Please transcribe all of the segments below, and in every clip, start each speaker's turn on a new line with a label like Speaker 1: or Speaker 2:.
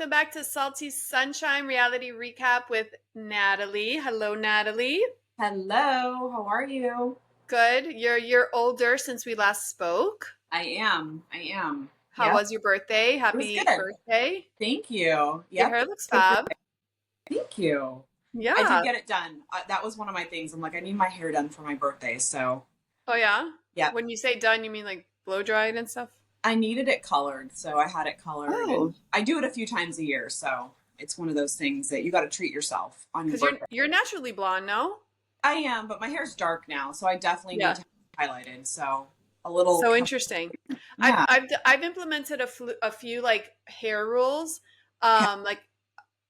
Speaker 1: welcome back to Salty Sunshine Reality Recap with Natalie. Hello, Natalie.
Speaker 2: Hello, how are you?
Speaker 1: Good. You're a year older since we last spoke.
Speaker 2: I am.
Speaker 1: How
Speaker 2: Yep,
Speaker 1: was your birthday?
Speaker 2: it was
Speaker 1: Happy
Speaker 2: good.
Speaker 1: birthday.
Speaker 2: Thank you.
Speaker 1: Your
Speaker 2: Yep,
Speaker 1: hair looks
Speaker 2: good for
Speaker 1: fab.
Speaker 2: thank you. I did
Speaker 1: Yeah.
Speaker 2: get it done. That was one of my things. I'm like, I need my hair done for my birthday. So,
Speaker 1: Oh, yeah?
Speaker 2: yep,
Speaker 1: When you say done, you mean like blow dried and stuff?
Speaker 2: I needed it colored. So I had it colored
Speaker 1: Oh,
Speaker 2: and I do it a few times a year. So it's one of those things that you got to treat yourself on your
Speaker 1: because you're
Speaker 2: birthday.
Speaker 1: you're naturally blonde, no?
Speaker 2: I am, but my hair's dark now. So I definitely need
Speaker 1: Yeah.
Speaker 2: to have it highlighted. So a little,
Speaker 1: So interesting. I've
Speaker 2: yeah.
Speaker 1: I've I've implemented a few like hair rules.
Speaker 2: Okay.
Speaker 1: Like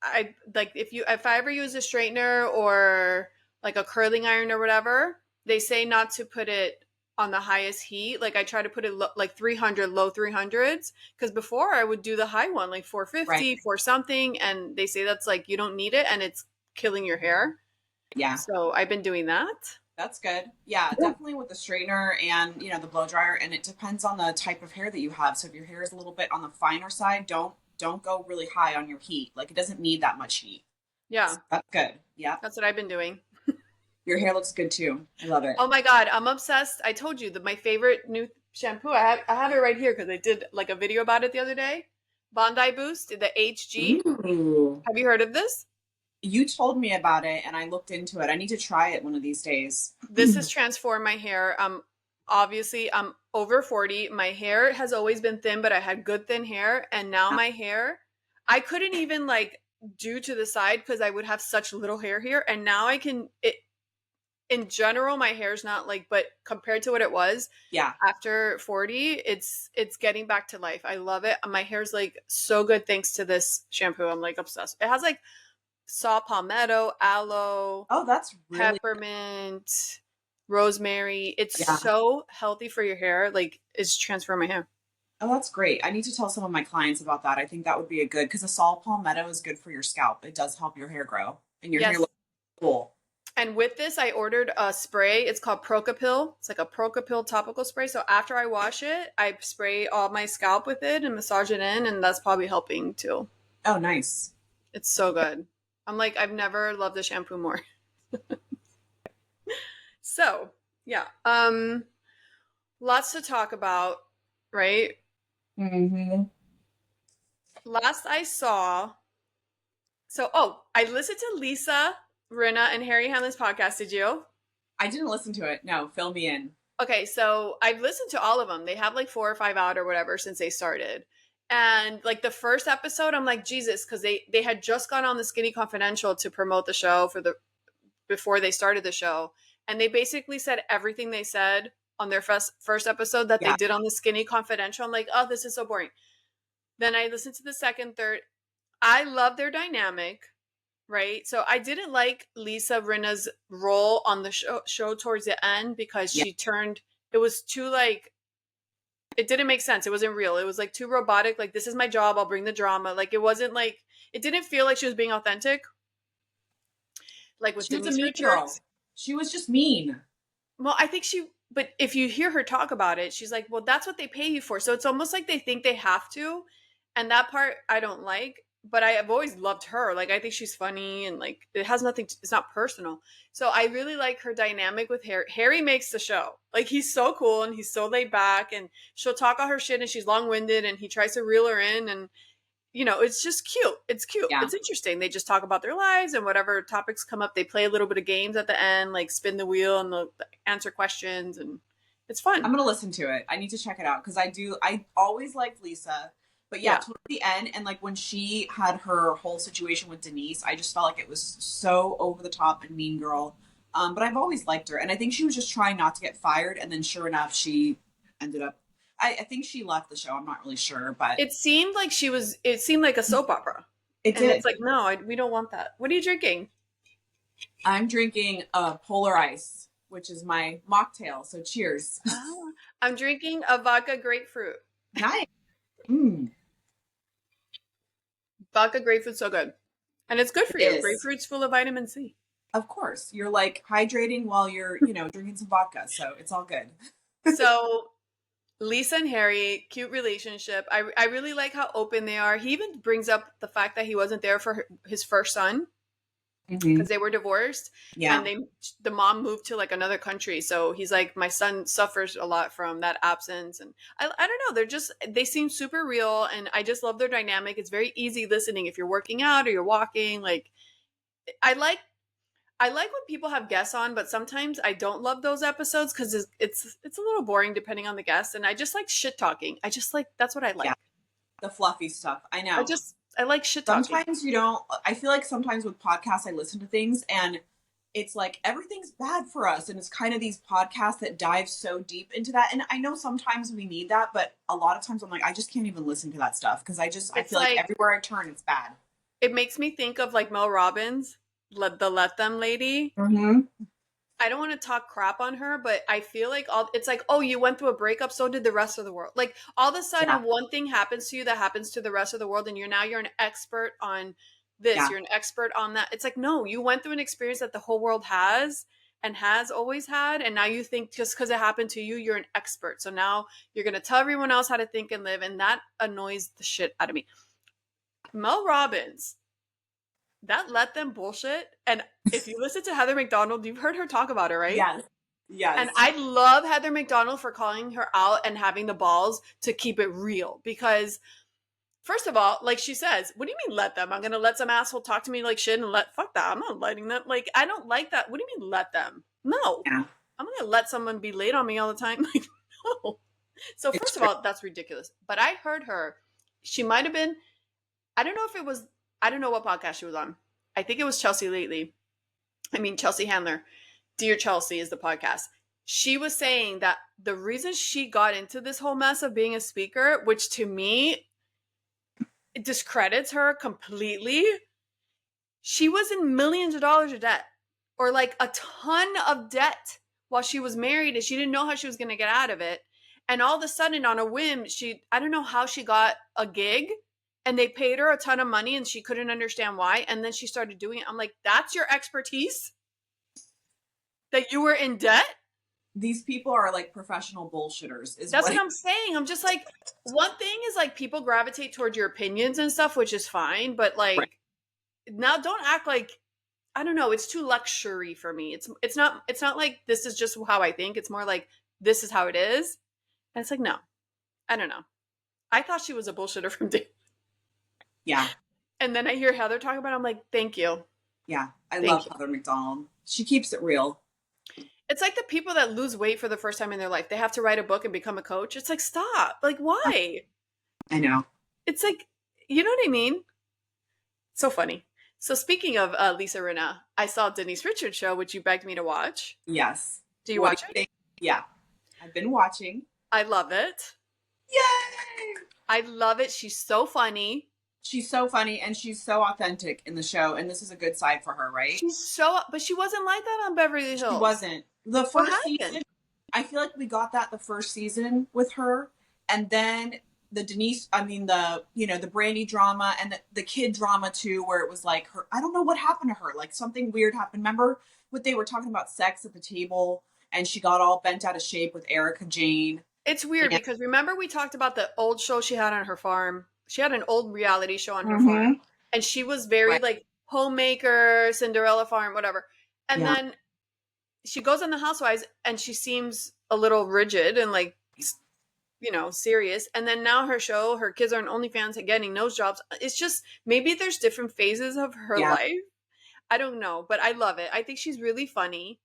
Speaker 1: I like if I ever use a straightener or like a curling iron or whatever, they say not to put it on the highest heat. Like I try to put it like 300, low 300s, because before I would do the high one like
Speaker 2: Right.
Speaker 1: 450 for something, and they say that's like you don't need it and it's killing your hair.
Speaker 2: Yeah.
Speaker 1: So I've been doing that.
Speaker 2: That's good. Yeah, definitely with the straightener and, the blow dryer, and it depends on the type of hair that you have. So if your hair is a little bit on the finer side, don't go really high on your heat. Like it doesn't need that much heat. So
Speaker 1: Yeah,
Speaker 2: that's good. Yeah.
Speaker 1: that's what I've been doing.
Speaker 2: Your hair looks good too. I love it.
Speaker 1: Oh my god, I'm obsessed. I told you that my favorite new shampoo. I have it right here because I did like a video about it the other day. Bondi Boost, the HG.
Speaker 2: Ooh.
Speaker 1: Have you heard of this?
Speaker 2: You told me about it and I looked into it. I need to try it one of these days.
Speaker 1: This has transformed my hair. Obviously I'm over 40. My hair has always been thin, but I had good thin hair, and now my hair I couldn't even like do to the side because I would have such little hair here, and now I can it in general my hair's not like, but compared to what it was
Speaker 2: Yeah.
Speaker 1: after 40, it's getting back to life. I love it. My hair's like so good thanks to this shampoo. I'm like obsessed. It has like saw palmetto, aloe,
Speaker 2: Oh, that's really
Speaker 1: peppermint, rosemary. It's
Speaker 2: yeah.
Speaker 1: so healthy for your hair. Like it's transformed my hair.
Speaker 2: Oh, that's great. I need to tell some of my clients about that. I think that would be a good because the saw palmetto is good for your scalp. It does help your hair grow and your hair
Speaker 1: Yes.
Speaker 2: looks cool.
Speaker 1: And with this, I ordered a spray. It's called Procapil. It's like a Procapil topical spray. So after I wash it, I spray all my scalp with it and massage it in, and that's probably helping too.
Speaker 2: Oh, nice.
Speaker 1: It's so good. I'm like, I've never loved a shampoo more. So yeah, lots to talk about, right?
Speaker 2: Hmm.
Speaker 1: Last I saw, I listened to Lisa Rinna and Harry Hamlin's podcast. Did you?
Speaker 2: I didn't listen to it. No, fill me in.
Speaker 1: Okay, so I've listened to all of them. They have like 4 or 5 out or whatever since they started. And like the first episode, I'm like, Jesus, because they had just gone on the Skinny Confidential to promote the show for the before they started the show. And they basically said everything they said on their first episode that they
Speaker 2: Yeah.
Speaker 1: did on the Skinny Confidential. I'm like, oh, this is so boring. Then I listened to the second, third. I love their dynamic, right? So I didn't like Lisa Rinna's role on the show towards the end because
Speaker 2: Yeah.
Speaker 1: she turned it was too like it didn't make sense. It wasn't real. It was like too robotic. Like, this is my job. I'll bring the drama. Like, it wasn't like it didn't feel like she was being authentic, like with
Speaker 2: She was a
Speaker 1: Denise
Speaker 2: mean
Speaker 1: Richards.
Speaker 2: girl. She was just mean.
Speaker 1: Well, I think but if you hear her talk about it, she's like, well, that's what they pay you for. So it's almost like they think they have to. And that part I don't like, but I have always loved her. Like, I think she's funny, and like, it has nothing, it's not personal. So I really like her dynamic with Harry. Harry makes the show. Like, he's so cool and he's so laid back, and she'll talk all her shit and she's long winded, and he tries to reel her in. And it's just cute. It's cute.
Speaker 2: Yeah.
Speaker 1: It's interesting. They just talk about their lives, and whatever topics come up, they play a little bit of games at the end, like spin the wheel and they'll answer questions, and it's
Speaker 2: I'm
Speaker 1: fun.
Speaker 2: gonna listen to it. I need to check it out because I always liked Lisa. But yeah,
Speaker 1: Yeah.
Speaker 2: towards the end and like when she had her whole situation with Denise, I just felt like it was so over the top and mean girl. But I've always liked her. And I think she was just trying not to get fired, and then sure enough, she ended up I think she left the show. I'm not really sure, but
Speaker 1: It seemed like a soap opera.
Speaker 2: it
Speaker 1: And it's
Speaker 2: did.
Speaker 1: like, no, we don't want that. What are you drinking?
Speaker 2: I'm drinking Polar Ice, which is my mocktail. So cheers.
Speaker 1: Oh, I'm drinking a vodka grapefruit.
Speaker 2: Nice. Mm,
Speaker 1: Vodka grapefruit's so good. And it's good for
Speaker 2: it
Speaker 1: you.
Speaker 2: is.
Speaker 1: Grapefruit's full of vitamin C.
Speaker 2: Of course. You're like hydrating while you're, drinking some vodka. So it's all good.
Speaker 1: So Lisa and Harry, cute relationship. I really like how open they are. He even brings up the fact that he wasn't there for his first son
Speaker 2: Hmm.
Speaker 1: because they were divorced, and
Speaker 2: Yeah.
Speaker 1: the mom moved to like another country. So he's like, my son suffers a lot from that absence, and I don't know. They seem super real, and I just love their dynamic. It's very easy listening if you're working out or you're walking. Like I like I like when people have guests on, but sometimes I don't love those episodes because it's a little boring depending on the guest, and I just like shit talking. I just like that's what I
Speaker 2: Yeah.
Speaker 1: like.
Speaker 2: The fluffy stuff. I know.
Speaker 1: I like shit talking.
Speaker 2: Sometimes you don't, I feel like sometimes with podcasts, I listen to things and it's like everything's bad for us. And it's kind of these podcasts that dive so deep into that. And I know sometimes we need that, but a lot of times I'm like, I just can't even listen to that stuff because I
Speaker 1: It's
Speaker 2: feel like
Speaker 1: like
Speaker 2: everywhere I turn, it's bad.
Speaker 1: it makes me think of like Mel Robbins, the Let Them lady.
Speaker 2: Mm-hmm.
Speaker 1: I don't want to talk crap on her, but I feel like all it's like, oh, you went through a breakup, so did the rest of the world. Like all of a
Speaker 2: Yeah.
Speaker 1: sudden, one thing happens to you that happens to the rest of the world, and you're an expert on this,
Speaker 2: Yeah.
Speaker 1: you're an expert on that. It's like, no, you went through an experience that the whole world has and has always had, and now you think just because it happened to you, you're an expert. So now you're gonna tell everyone else how to think and live, and that annoys the shit out of me. Mel Robbins, that Let Them bullshit, and if you listen to Heather McDonald, you've heard her talk about it, right?
Speaker 2: Yes.
Speaker 1: And
Speaker 2: Yes.
Speaker 1: I love Heather McDonald for calling her out and having the balls to keep it real. Because, first of all, like she says, what do you mean let them? I'm going to let some asshole talk to me like shit and fuck that. I'm not letting them. Like, I don't like that. What do you mean let them? No.
Speaker 2: Yeah.
Speaker 1: I'm going to let someone be late on me all the time. Like, no. So,
Speaker 2: It's
Speaker 1: first of
Speaker 2: true.
Speaker 1: all, that's ridiculous. But I heard her. She might have been, I don't know if it was, I don't know what podcast she was on. I think it was Chelsea Lately. I mean, Chelsea Handler. Dear Chelsea is the podcast. She was saying that the reason she got into this whole mess of being a speaker, which to me it discredits her completely, she was in millions of dollars of debt or like a ton of debt while she was married and she didn't know how she was going to get out of it. And all of a sudden, on a whim, I don't know how she got a gig and they paid her a ton of money and she couldn't understand why. And then she started doing it. I'm like, that's your expertise? That you were in debt?
Speaker 2: These people are like professional bullshitters, is
Speaker 1: That's
Speaker 2: what
Speaker 1: what I'm saying. I'm just like, one thing is like people gravitate towards your opinions and stuff, which is fine, but
Speaker 2: right.
Speaker 1: like now don't act like I don't know, it's too luxury for me. It's not like this is just how I think. It's more like this is how it is. And it's like, no. I don't know. I thought she was a bullshitter from day.
Speaker 2: Yeah.
Speaker 1: And then I hear Heather talk about it, I'm like, thank you.
Speaker 2: Yeah. I
Speaker 1: Thank
Speaker 2: love
Speaker 1: you.
Speaker 2: Heather McDonald. She keeps it real.
Speaker 1: It's like the people that lose weight for the first time in their life. They have to write a book and become a coach. It's like, stop. Like, why?
Speaker 2: I know.
Speaker 1: It's like, you know what I mean? So funny. So speaking of Lisa Rinna, I saw Denise Richards' show, which you begged me to watch.
Speaker 2: Yes.
Speaker 1: Do you
Speaker 2: What do
Speaker 1: watch
Speaker 2: you
Speaker 1: it?
Speaker 2: think? Yeah. I've been watching.
Speaker 1: I love it.
Speaker 2: Yay!
Speaker 1: I love it. She's so funny.
Speaker 2: She's so funny and she's so authentic in the show, and this is a good side for her, right?
Speaker 1: But she wasn't like that on Beverly
Speaker 2: She
Speaker 1: Hills.
Speaker 2: wasn't. The
Speaker 1: What
Speaker 2: first
Speaker 1: happened?
Speaker 2: season, I feel like we got that the first season with her, and then the Denise, I mean the Brandy drama and the kid drama too, where it was like her. I don't know what happened to her. Like something weird happened. Remember what they were talking about sex at the table, and she got all bent out of shape with Erica Jane.
Speaker 1: It's weird
Speaker 2: And,
Speaker 1: because remember we talked about the old show she had on her farm. She had an old reality show on her farm,
Speaker 2: mm-hmm.
Speaker 1: and she was very
Speaker 2: Right.
Speaker 1: like homemaker, Cinderella farm, whatever. And
Speaker 2: Yeah.
Speaker 1: then she goes on the Housewives, and she seems a little rigid and like serious. And then now her show, her kids are on OnlyFans and getting nose jobs. It's just maybe there's different phases of her
Speaker 2: Yeah.
Speaker 1: life. I don't know, but I love it. I think she's really funny.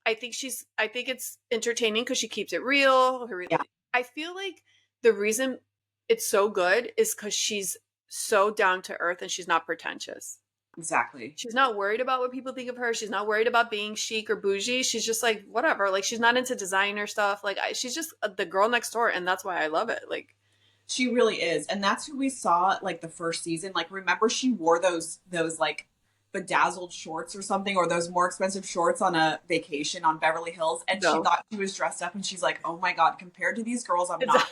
Speaker 1: I think it's entertaining because she keeps it real.
Speaker 2: Yeah.
Speaker 1: I feel like the reason it's so good is because she's so down to earth and she's not pretentious.
Speaker 2: Exactly.
Speaker 1: She's not worried about what people think of her. She's not worried about being chic or bougie. She's just like, whatever. Like, she's not into designer stuff. Like, she's just the girl next door. And that's why I love it. Like,
Speaker 2: She really is. And that's who we saw like the first season. Like remember she wore those like bedazzled shorts or something, or those more expensive shorts on a vacation on Beverly Hills, and she
Speaker 1: no.
Speaker 2: thought she was dressed up and she's like, "Oh my god, compared to these girls, I'm
Speaker 1: It's,
Speaker 2: not."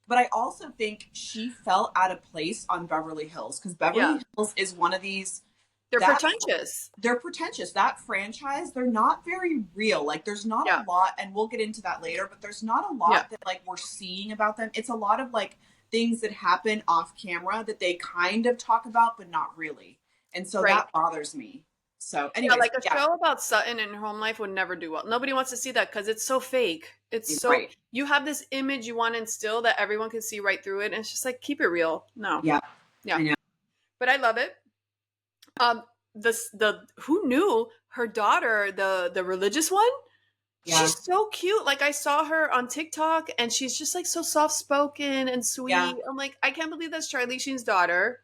Speaker 2: But I also think she felt out of place on Beverly Hills because Beverly
Speaker 1: yeah.
Speaker 2: Hills is one of these
Speaker 1: They're
Speaker 2: that
Speaker 1: pretentious.
Speaker 2: they're pretentious. That franchise, they're not very real. Like there's not a
Speaker 1: Yeah.
Speaker 2: lot, and we'll get into that later, but there's not a
Speaker 1: Yeah.
Speaker 2: lot that like we're seeing about them. It's a lot of like things that happen off camera that they kind of talk about, but not really. And so
Speaker 1: Right.
Speaker 2: that bothers me. So,
Speaker 1: Yeah,
Speaker 2: anyways,
Speaker 1: like a
Speaker 2: yeah,
Speaker 1: show about Sutton and her home life would never do well. Nobody wants to see that because it's so fake. It's so
Speaker 2: right.
Speaker 1: you have this image you want to instill that everyone can see right through it, and it's just like keep it real. No.
Speaker 2: Yeah,
Speaker 1: Yeah.
Speaker 2: I know.
Speaker 1: But I love it. Um the who knew her daughter, the religious one?
Speaker 2: Yeah,
Speaker 1: She's so cute. Like I saw her on TikTok and she's just like so soft spoken and
Speaker 2: yeah,
Speaker 1: sweet. I'm like, I can't believe that's Charlie Sheen's daughter.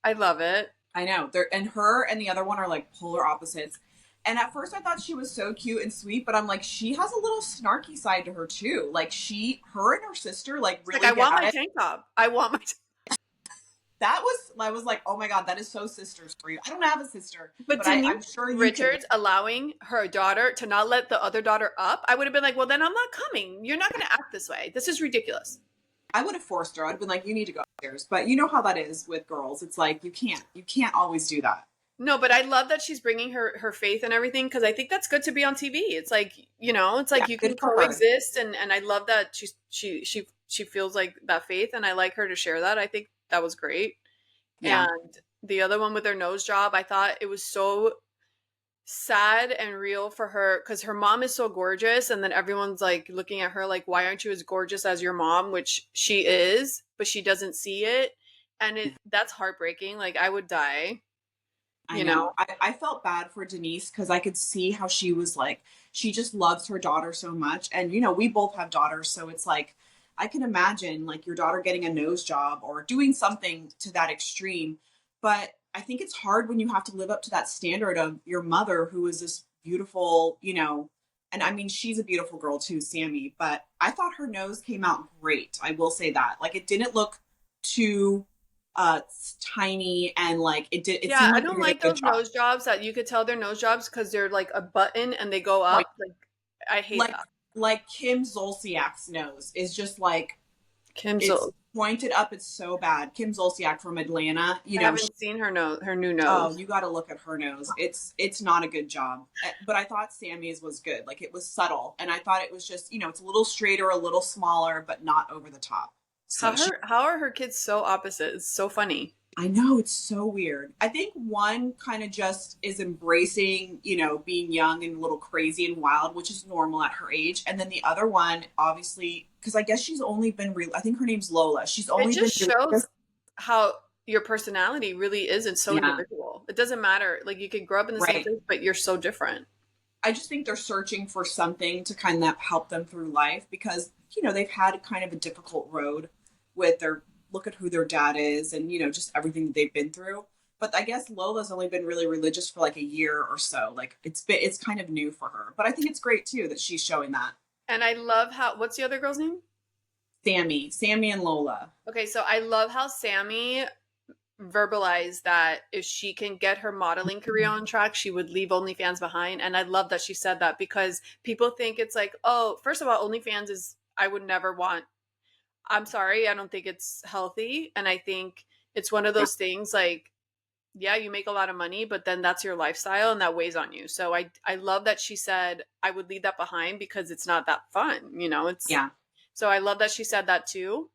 Speaker 1: I love it.
Speaker 2: I know. They're and her and the other one are like polar opposites. And at first I thought she was so cute and sweet, but I'm like, she has a little snarky side to her too. Like her and her sister like
Speaker 1: It's like
Speaker 2: really
Speaker 1: I
Speaker 2: get
Speaker 1: want
Speaker 2: at
Speaker 1: my
Speaker 2: it.
Speaker 1: tank top. I want my
Speaker 2: I was like, oh my God, that is so sisters for you. I don't have a sister,
Speaker 1: But
Speaker 2: but
Speaker 1: Denise
Speaker 2: I'm sure you can.
Speaker 1: Richards allowing her daughter to not let the other daughter up, I would have been like, well, then I'm not coming. You're not going to act this way. This is ridiculous.
Speaker 2: I would have forced her. I'd been like, you need to go upstairs. But you know how that is with girls. It's like you can't always do that.
Speaker 1: No, but I love that she's bringing her faith and everything because I think that's good to be on TV. It's like it's
Speaker 2: Yeah,
Speaker 1: like you
Speaker 2: good
Speaker 1: can
Speaker 2: for her.
Speaker 1: coexist, and I love that she feels like that faith, and I like her to share that. I think that was great.
Speaker 2: Yeah,
Speaker 1: And the other one with her nose job, I thought it was so sad and real for her because her mom is so gorgeous, and then everyone's like looking at her like, why aren't you as gorgeous as your mom? Which she is, but she doesn't see it, and that's heartbreaking. Like I would die,
Speaker 2: I
Speaker 1: you know.
Speaker 2: know. I felt bad for Denise because I could see how she was like, she just loves her daughter so much. And, we both have daughters. So it's like, I can imagine like your daughter getting a nose job or doing something to that extreme. But I think it's hard when you have to live up to that standard of your mother, who is this beautiful, and I mean, she's a beautiful girl too, Sammy. But I thought her nose came out great. I will say that. Like, it didn't look too tiny, and like it
Speaker 1: Yeah,
Speaker 2: seemed
Speaker 1: I
Speaker 2: like they
Speaker 1: don't
Speaker 2: did a
Speaker 1: like
Speaker 2: good
Speaker 1: those
Speaker 2: job.
Speaker 1: nose jobs that you could tell they're nose jobs because they're like a button and they go
Speaker 2: Like
Speaker 1: up. Like I hate
Speaker 2: like
Speaker 1: that.
Speaker 2: like Kim Zolciak's nose is just like
Speaker 1: Kim
Speaker 2: it's
Speaker 1: so
Speaker 2: pointed up. It's so bad. Kim Zolciak from Atlanta,
Speaker 1: I haven't seen her new
Speaker 2: oh,
Speaker 1: nose.
Speaker 2: you got to look at her nose. It's not a good job. But I thought Sammy's was good. Like it was subtle, and I thought it was just it's a little straighter, a little smaller, but not over the top. So
Speaker 1: How are her kids so opposite? It's so funny.
Speaker 2: I know it's so weird. I think one kind of just is embracing, being young and a little crazy and wild, which is normal at her age. And then the other one, obviously, because I guess she's only been real. I think her name's Lola. She's
Speaker 1: It
Speaker 2: only been
Speaker 1: just
Speaker 2: religious.
Speaker 1: shows how your personality really is. It's so
Speaker 2: Yeah,
Speaker 1: individual. It doesn't matter. Like you could grow up in the same
Speaker 2: right.
Speaker 1: place, but you're so different.
Speaker 2: I just think they're searching for something to kind of help them through life because, they've had kind of a difficult road with their look at who their dad is and, just everything that they've been through. But I guess Lola's only been really religious for like a year or so. Like it's kind of new for her. But I think it's great too that she's showing that.
Speaker 1: And I love how what's the other girl's name?
Speaker 2: Sammy and Lola.
Speaker 1: Okay, so I love how Sammy verbalized that if she can get her modeling career on track, she would leave OnlyFans behind. And I love that she said that because people think it's like, oh, first of all, OnlyFans is, I would never want, I'm sorry, I don't think it's healthy. And I think it's one of
Speaker 2: Yeah,
Speaker 1: those things like, yeah, you make a lot of money, but then that's your lifestyle and that weighs on you. So I love that she said I would leave that behind because it's not that fun, it's
Speaker 2: yeah,
Speaker 1: so I love that she said that too.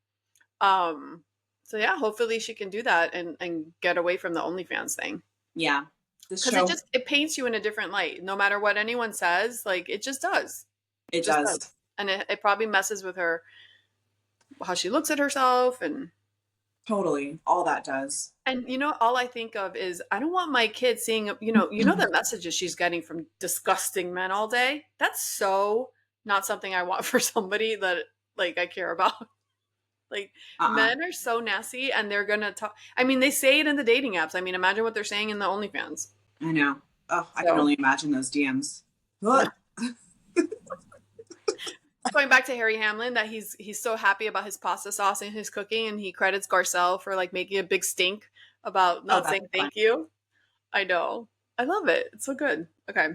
Speaker 1: Um, so yeah, hopefully she can do that and get away from the OnlyFans thing
Speaker 2: yeah. This
Speaker 1: because it
Speaker 2: show,
Speaker 1: just it paints you in a different light. No matter what anyone says, like it just does. It
Speaker 2: it
Speaker 1: just
Speaker 2: does.
Speaker 1: does, and it probably messes with her how she looks at herself
Speaker 2: Totally. All that does.
Speaker 1: and all I think of is I don't want my kid seeing the messages she's getting from disgusting men all day. That's so not something I want for somebody that like I care about. Like
Speaker 2: Uh-uh.
Speaker 1: men are so nasty and they're gonna talk. I mean, they say it in the dating apps. I mean, imagine what they're saying in the OnlyFans.
Speaker 2: I know. Oh, I can
Speaker 1: So
Speaker 2: only imagine those DMs. Ugh.
Speaker 1: going back to Harry Hamlin, that he's so happy about his pasta sauce and his cooking, and he credits Garcelle for like making a big stink about
Speaker 2: Oh,
Speaker 1: not
Speaker 2: that's
Speaker 1: saying
Speaker 2: fun.
Speaker 1: thank you. I know. I love it. It's so good. Okay.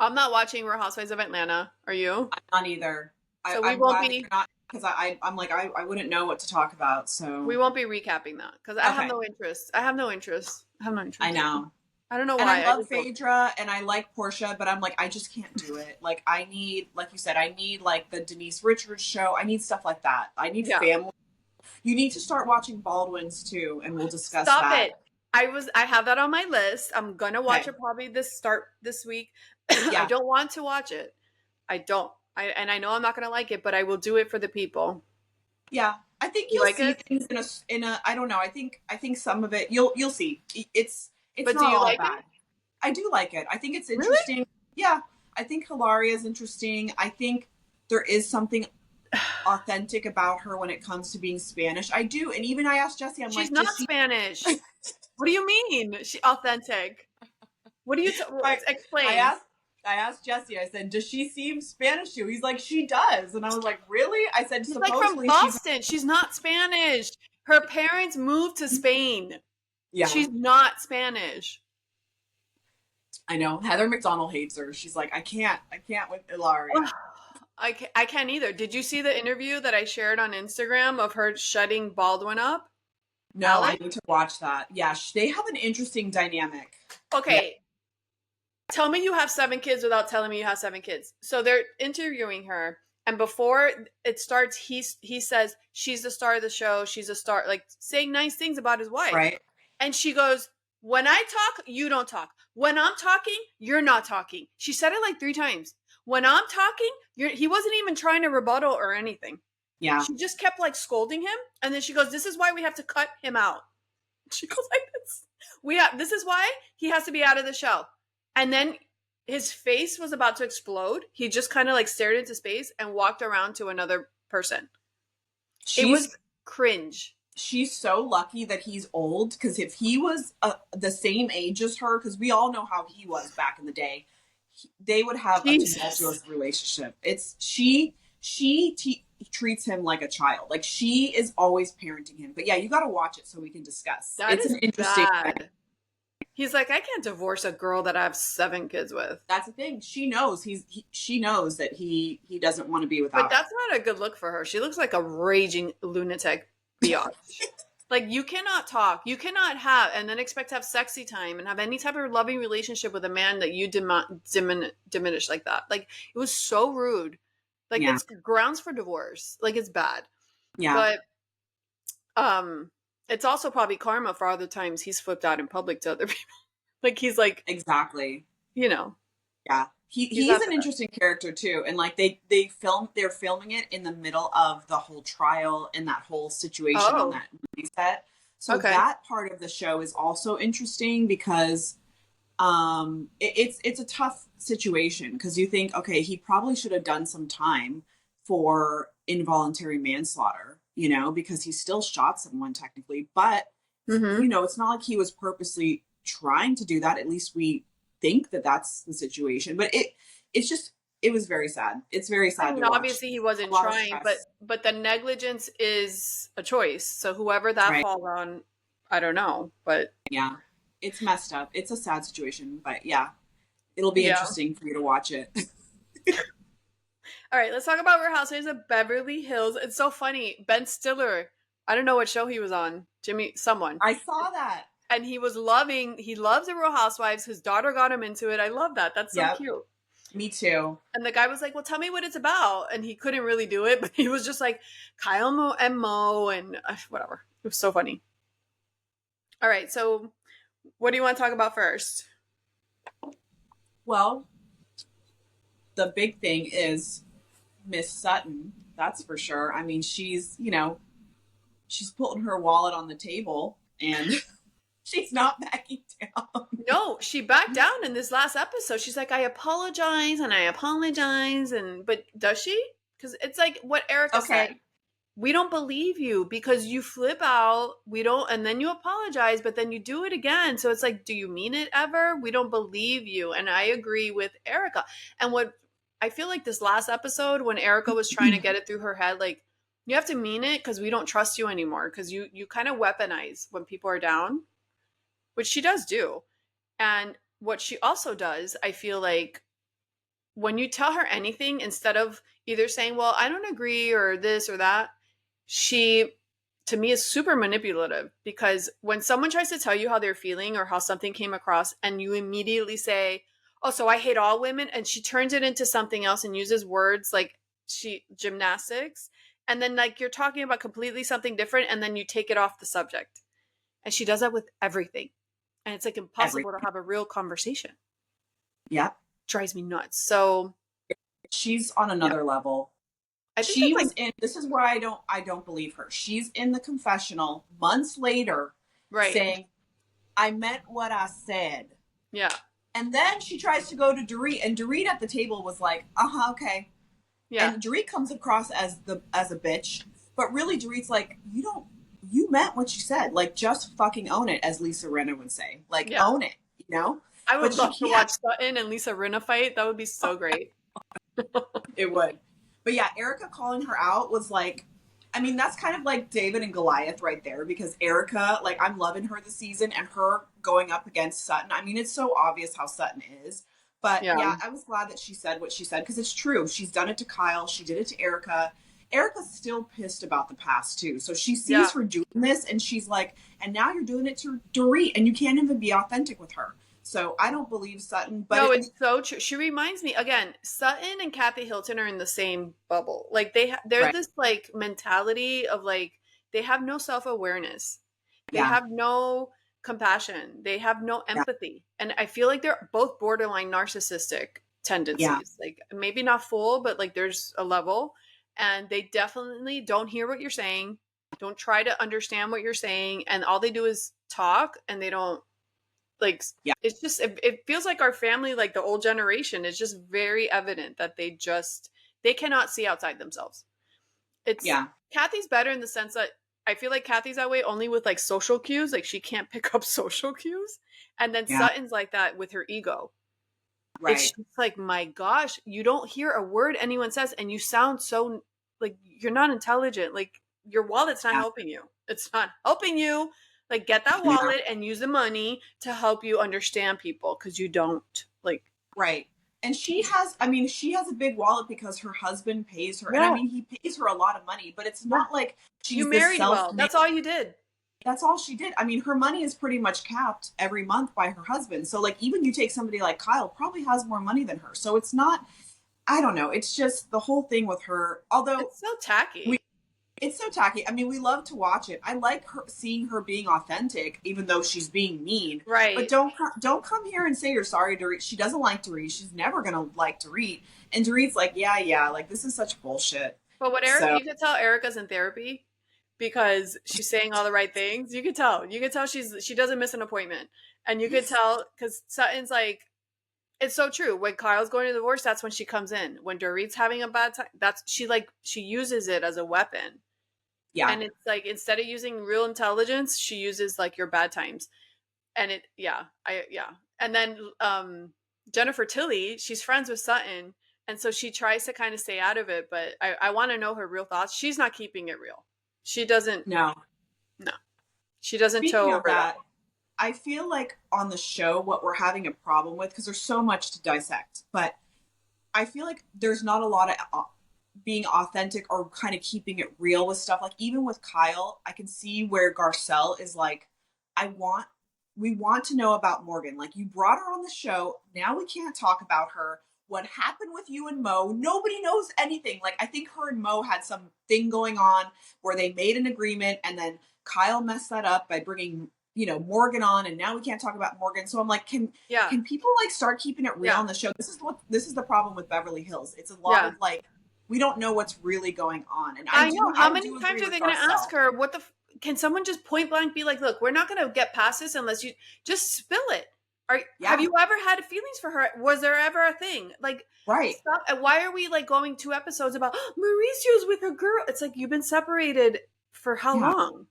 Speaker 1: I'm not watching Real Housewives of Atlanta. Are you?
Speaker 2: I'm not either.
Speaker 1: So we
Speaker 2: I'm
Speaker 1: won't
Speaker 2: glad that you're
Speaker 1: be
Speaker 2: not. because I'm like, I wouldn't know what to talk about.
Speaker 1: We
Speaker 2: So
Speaker 1: won't be recapping that because I have
Speaker 2: okay,
Speaker 1: no interest. I have no interest. I have no
Speaker 2: I
Speaker 1: interest.
Speaker 2: know.
Speaker 1: I don't know
Speaker 2: And I
Speaker 1: why. I
Speaker 2: love
Speaker 1: just don't.
Speaker 2: Phaedra and I like Portia, but I'm like, I just can't do it. Like, I need, like you said, I need like the Denise Richards show. I need stuff like that. I need
Speaker 1: Yeah.
Speaker 2: family. You need to start watching Baldwins too, and we'll discuss
Speaker 1: Stop
Speaker 2: that.
Speaker 1: it. I have that on my list. I'm gonna watch
Speaker 2: Okay.
Speaker 1: it probably this week. I
Speaker 2: Yeah.
Speaker 1: don't want to watch it. I don't. And I know I'm not gonna like it, but I will do it for the people.
Speaker 2: Yeah. I think
Speaker 1: You
Speaker 2: you'll
Speaker 1: like
Speaker 2: see
Speaker 1: it?
Speaker 2: things in a I don't know. I think some of it you'll see. It's
Speaker 1: But do
Speaker 2: not
Speaker 1: you
Speaker 2: all
Speaker 1: like
Speaker 2: bad.
Speaker 1: it?
Speaker 2: I do like it. I think it's
Speaker 1: Really?
Speaker 2: interesting. Yeah. I think Hilaria is interesting. I think there is something authentic about her when it comes to being Spanish. I do. And even I asked Jesse, I'm
Speaker 1: She's
Speaker 2: like, does
Speaker 1: not
Speaker 2: she
Speaker 1: Spanish. What do you mean? She authentic. What do you
Speaker 2: I, I
Speaker 1: explain?
Speaker 2: asked I asked Jesse, I said, does she seem Spanish to you? He's like, she does. And I was like, really? I said,
Speaker 1: She's like from
Speaker 2: supposedly she's
Speaker 1: Boston. She's not Spanish. Her parents moved to Spain.
Speaker 2: yeah,
Speaker 1: She's not Spanish.
Speaker 2: I know. Heather McDonald hates her. She's like, I can't with Ilaria.
Speaker 1: I can't either. Did you see the interview that I shared on Instagram of her shutting Baldwin up?
Speaker 2: No, I
Speaker 1: Alex?
Speaker 2: need to watch that. Yeah, they have an interesting dynamic. Yeah,
Speaker 1: Okay, tell me you have 7 kids without telling me you have 7 kids. So they're interviewing her, and before it starts, he says she's the star of the show. She's a star, like saying nice things about his wife,
Speaker 2: right.
Speaker 1: and she goes, "When I talk, you don't talk. When I'm talking, you're not talking." She said it like 3 times. When I'm talking, he wasn't even trying to rebuttal or anything.
Speaker 2: Yeah,
Speaker 1: She just kept like scolding him, and then she goes, "This is why we have to cut him out." She goes like this. This is why he has to be out of the show. And then his face was about to explode. He just kind of like stared into space and walked around to another person. It
Speaker 2: she's
Speaker 1: was cringe.
Speaker 2: she's so lucky that he's old because if he was the same age as her, because we all know how he was back in the day, they would have a
Speaker 1: Jesus.
Speaker 2: tumultuous relationship. It's she treats him like a child. Like she is always parenting him. But yeah, you got to watch it so we can discuss.
Speaker 1: That
Speaker 2: It's
Speaker 1: is
Speaker 2: an interesting thing.
Speaker 1: bad. He's like, I can't divorce a girl that I have 7 kids with.
Speaker 2: That's the thing. She knows she knows that he doesn't want to be
Speaker 1: But
Speaker 2: without her.
Speaker 1: that's not a good look for her. She looks like a raging lunatic biatch. Like you cannot talk, you cannot have, and then expect to have sexy time and have any type of loving relationship with a man that you diminish like that. Like it was so rude. Like
Speaker 2: Yeah,
Speaker 1: it's grounds for divorce. Like it's bad.
Speaker 2: yeah,
Speaker 1: But um, it's also probably karma for other times he's flipped out in public to other people. Like he's like,
Speaker 2: exactly.
Speaker 1: you know,
Speaker 2: Yeah.
Speaker 1: he's
Speaker 2: He's
Speaker 1: not
Speaker 2: an
Speaker 1: the best.
Speaker 2: interesting character too. And like they're filming it in the middle of the whole trial and that whole situation on
Speaker 1: Oh,
Speaker 2: that movie set. So
Speaker 1: okay.
Speaker 2: that part of the show is also interesting because it's a tough situation because you think, okay, he probably should have done some time for involuntary manslaughter, because he still shot someone technically, but
Speaker 1: Mm-hmm.
Speaker 2: it's not like he was purposely trying to do that. At least we think that that's the situation, but it's just it was very sad. It's very
Speaker 1: I
Speaker 2: sad
Speaker 1: mean,
Speaker 2: to watch.
Speaker 1: obviously he
Speaker 2: A
Speaker 1: wasn't
Speaker 2: lot of
Speaker 1: trying, but
Speaker 2: stress,
Speaker 1: the negligence is a choice. So whoever that
Speaker 2: right?
Speaker 1: falls on, I don't know, but
Speaker 2: Yeah, it's messed up. It's a sad situation, but yeah, it'll be
Speaker 1: yeah.
Speaker 2: interesting for you to watch it.
Speaker 1: All right, let's talk about Real Housewives of Beverly Hills. It's so funny. Ben Stiller, I don't know what show he was on. Jimmy, someone.
Speaker 2: I saw that.
Speaker 1: And he loves the Real Housewives. His daughter got him into it. I love that. That's so
Speaker 2: Yep,
Speaker 1: cute.
Speaker 2: me too.
Speaker 1: And the guy was like, well, tell me what it's about. And he couldn't really do it, but he was just like, Kyle and Mo and whatever. It was so funny. All right, so what do you want to talk about first?
Speaker 2: Well, the big thing is Miss Sutton. That's for sure. I mean, she's putting her wallet on the table and she's not backing down.
Speaker 1: No, she backed down in this last episode. She's like, I apologize and I apologize. But does she? Because it's like what Erica said.
Speaker 2: Okay.
Speaker 1: We don't believe you because you flip out. We don't, and then you apologize, but then you do it again. So it's like, do you mean it ever? We don't believe you. And I agree with Erica. And what I feel like this last episode, when Erica was trying to get it through her head, like, you have to mean it because we don't trust you anymore. Because you kind of weaponize when people are down, which she does do. And what she also does, I feel like when you tell her anything, instead of either saying, well, I don't agree or this or that, she, to me, is super manipulative because when someone tries to tell you how they're feeling or how something came across and you immediately say, oh, so I hate all women, and she turns it into something else and uses words like she gymnastics, and then like you're talking about completely something different and then you take it off the subject. And she does that with everything. And it's like impossible to
Speaker 2: Everything.
Speaker 1: have a real conversation.
Speaker 2: Yeah.
Speaker 1: Drives me nuts. So
Speaker 2: She's on
Speaker 1: yeah,
Speaker 2: another level.
Speaker 1: I think
Speaker 2: She
Speaker 1: that's like
Speaker 2: was in, this is where I don't believe her. She's in the confessional months later
Speaker 1: right.
Speaker 2: saying, I meant what I said.
Speaker 1: Yeah.
Speaker 2: And then she tries to go to Dorit, and Dorit at the table was like, uh-huh, okay.
Speaker 1: Yeah.
Speaker 2: And Dorit comes across as a bitch, but really Dorit's like, you meant what you said. Like, just fucking own it, as Lisa Rinna would say. Like,
Speaker 1: Yeah.
Speaker 2: own it, you know?
Speaker 1: I
Speaker 2: But
Speaker 1: would
Speaker 2: she
Speaker 1: love to
Speaker 2: can't.
Speaker 1: watch Sutton and Lisa Rinna fight. That would be so great.
Speaker 2: It would. But yeah, Erica calling her out was like, I mean, that's kind of like David and Goliath right there, because Erica, like, I'm loving her this season, and her going up against Sutton. I mean, it's so obvious how Sutton is. But
Speaker 1: Yeah.
Speaker 2: yeah, I was glad that she said what she said, because it's true. She's done it to Kyle. She did it to Erica. Erica's still pissed about the past too. So she
Speaker 1: Yeah.
Speaker 2: sees her doing this, and she's like, and now you're doing it to Dorit, and you can't even be authentic with her. So I don't believe Sutton, but
Speaker 1: No, it's so true. She reminds me again. Sutton and Kathy Hilton are in the same bubble. Like they're
Speaker 2: right,
Speaker 1: this like mentality of like they have no self awareness. They
Speaker 2: yeah,
Speaker 1: have no compassion. They have no
Speaker 2: yeah,
Speaker 1: empathy, and I feel like they're both borderline narcissistic
Speaker 2: yeah,
Speaker 1: tendencies. Like maybe not full, but like there's a level, and they definitely don't hear what you're saying. Don't try to understand what you're saying, and all they do is talk, and they don't like
Speaker 2: yeah,
Speaker 1: it's just it feels like our family, like the old generation, is just very evident that they cannot see outside themselves. It's
Speaker 2: yeah,
Speaker 1: Kathy's better in the sense that I feel like Kathy's that way only with like social cues, like she can't pick up social cues, and then
Speaker 2: yeah,
Speaker 1: Sutton's like that with her ego. It's
Speaker 2: right.
Speaker 1: just like, my gosh, you don't hear a word anyone says and you sound so like you're not intelligent, like your wallet's not
Speaker 2: Yeah,
Speaker 1: helping you, it's not helping you. Like get that
Speaker 2: yeah,
Speaker 1: wallet and use the money to help you understand people because you don't like
Speaker 2: right. And she has, I mean, she has a big wallet because her husband pays her. And I
Speaker 1: yeah,
Speaker 2: mean, he pays her a lot of money, but it's
Speaker 1: yeah,
Speaker 2: not like
Speaker 1: you
Speaker 2: she's this
Speaker 1: married
Speaker 2: self
Speaker 1: well,
Speaker 2: made.
Speaker 1: that's all you did.
Speaker 2: That's all she did. I mean, her money is pretty much capped every month by her husband. So, like, even you take somebody like Kyle, probably has more money than her. So it's not, I don't know. It's just the whole thing with her. Although
Speaker 1: It's so
Speaker 2: we,
Speaker 1: tacky.
Speaker 2: it's so tacky. I mean, we love to watch it. I like her seeing her being authentic, even though she's being mean. But
Speaker 1: Right.
Speaker 2: don't come here and say you're sorry, Dorit. She doesn't like Dorit. She's never gonna like Dorit. And Dorit's like, yeah, yeah, like this is such bullshit.
Speaker 1: But what Eric,
Speaker 2: So
Speaker 1: you could tell Erica's in therapy because she's saying all the right things. You could tell. You could tell she doesn't miss an appointment, and you could tell because Sutton's like, it's so true. When Kyle's going to divorce, that's when she comes in. When Dorit's having a bad time, that's she uses it as a weapon.
Speaker 2: yeah,
Speaker 1: And it's like instead of using real intelligence, she uses like your bad times. And it yeah. And then Jennifer Tilly, she's friends with Sutton, and so she tries to kind of stay out of it, but I want to know her real thoughts. She's not keeping it real. She doesn't
Speaker 2: no.
Speaker 1: no. She doesn't
Speaker 2: Speaking
Speaker 1: toe
Speaker 2: of
Speaker 1: her
Speaker 2: that,
Speaker 1: level.
Speaker 2: I feel like on the show, what we're having a problem with, because there's so much to dissect, but I feel like there's not a lot of being authentic or kind of keeping it real with stuff. Like even with Kyle, I can see where Garcelle is like, I want, we want to know about Morgan. Like you brought her on the show. Now we can't talk about her. What happened with you and Mo? Nobody knows anything. Like I think her and Mo had some thing going on where they made an agreement and then Kyle messed that up by bringing, Morgan on, and now we can't talk about Morgan. So I'm like,
Speaker 1: Yeah.
Speaker 2: can people like start keeping it real
Speaker 1: Yeah.
Speaker 2: on the show? This is the problem with Beverly Hills. It's a lot
Speaker 1: Yeah.
Speaker 2: of like we don't know what's really going on. And
Speaker 1: I know. How
Speaker 2: I
Speaker 1: many
Speaker 2: do
Speaker 1: times
Speaker 2: agree
Speaker 1: are
Speaker 2: with
Speaker 1: they going to ask
Speaker 2: Garcelle.
Speaker 1: her can someone just point blank be like, "Look, we're not going to get past this unless you just spill it." Have
Speaker 2: Yeah,
Speaker 1: you ever had feelings for her? Was there ever a thing? Like
Speaker 2: right.
Speaker 1: stop. And why are we like going 2 episodes about Mauricio's with a girl? It's like you've been separated for how
Speaker 2: Yeah.
Speaker 1: long?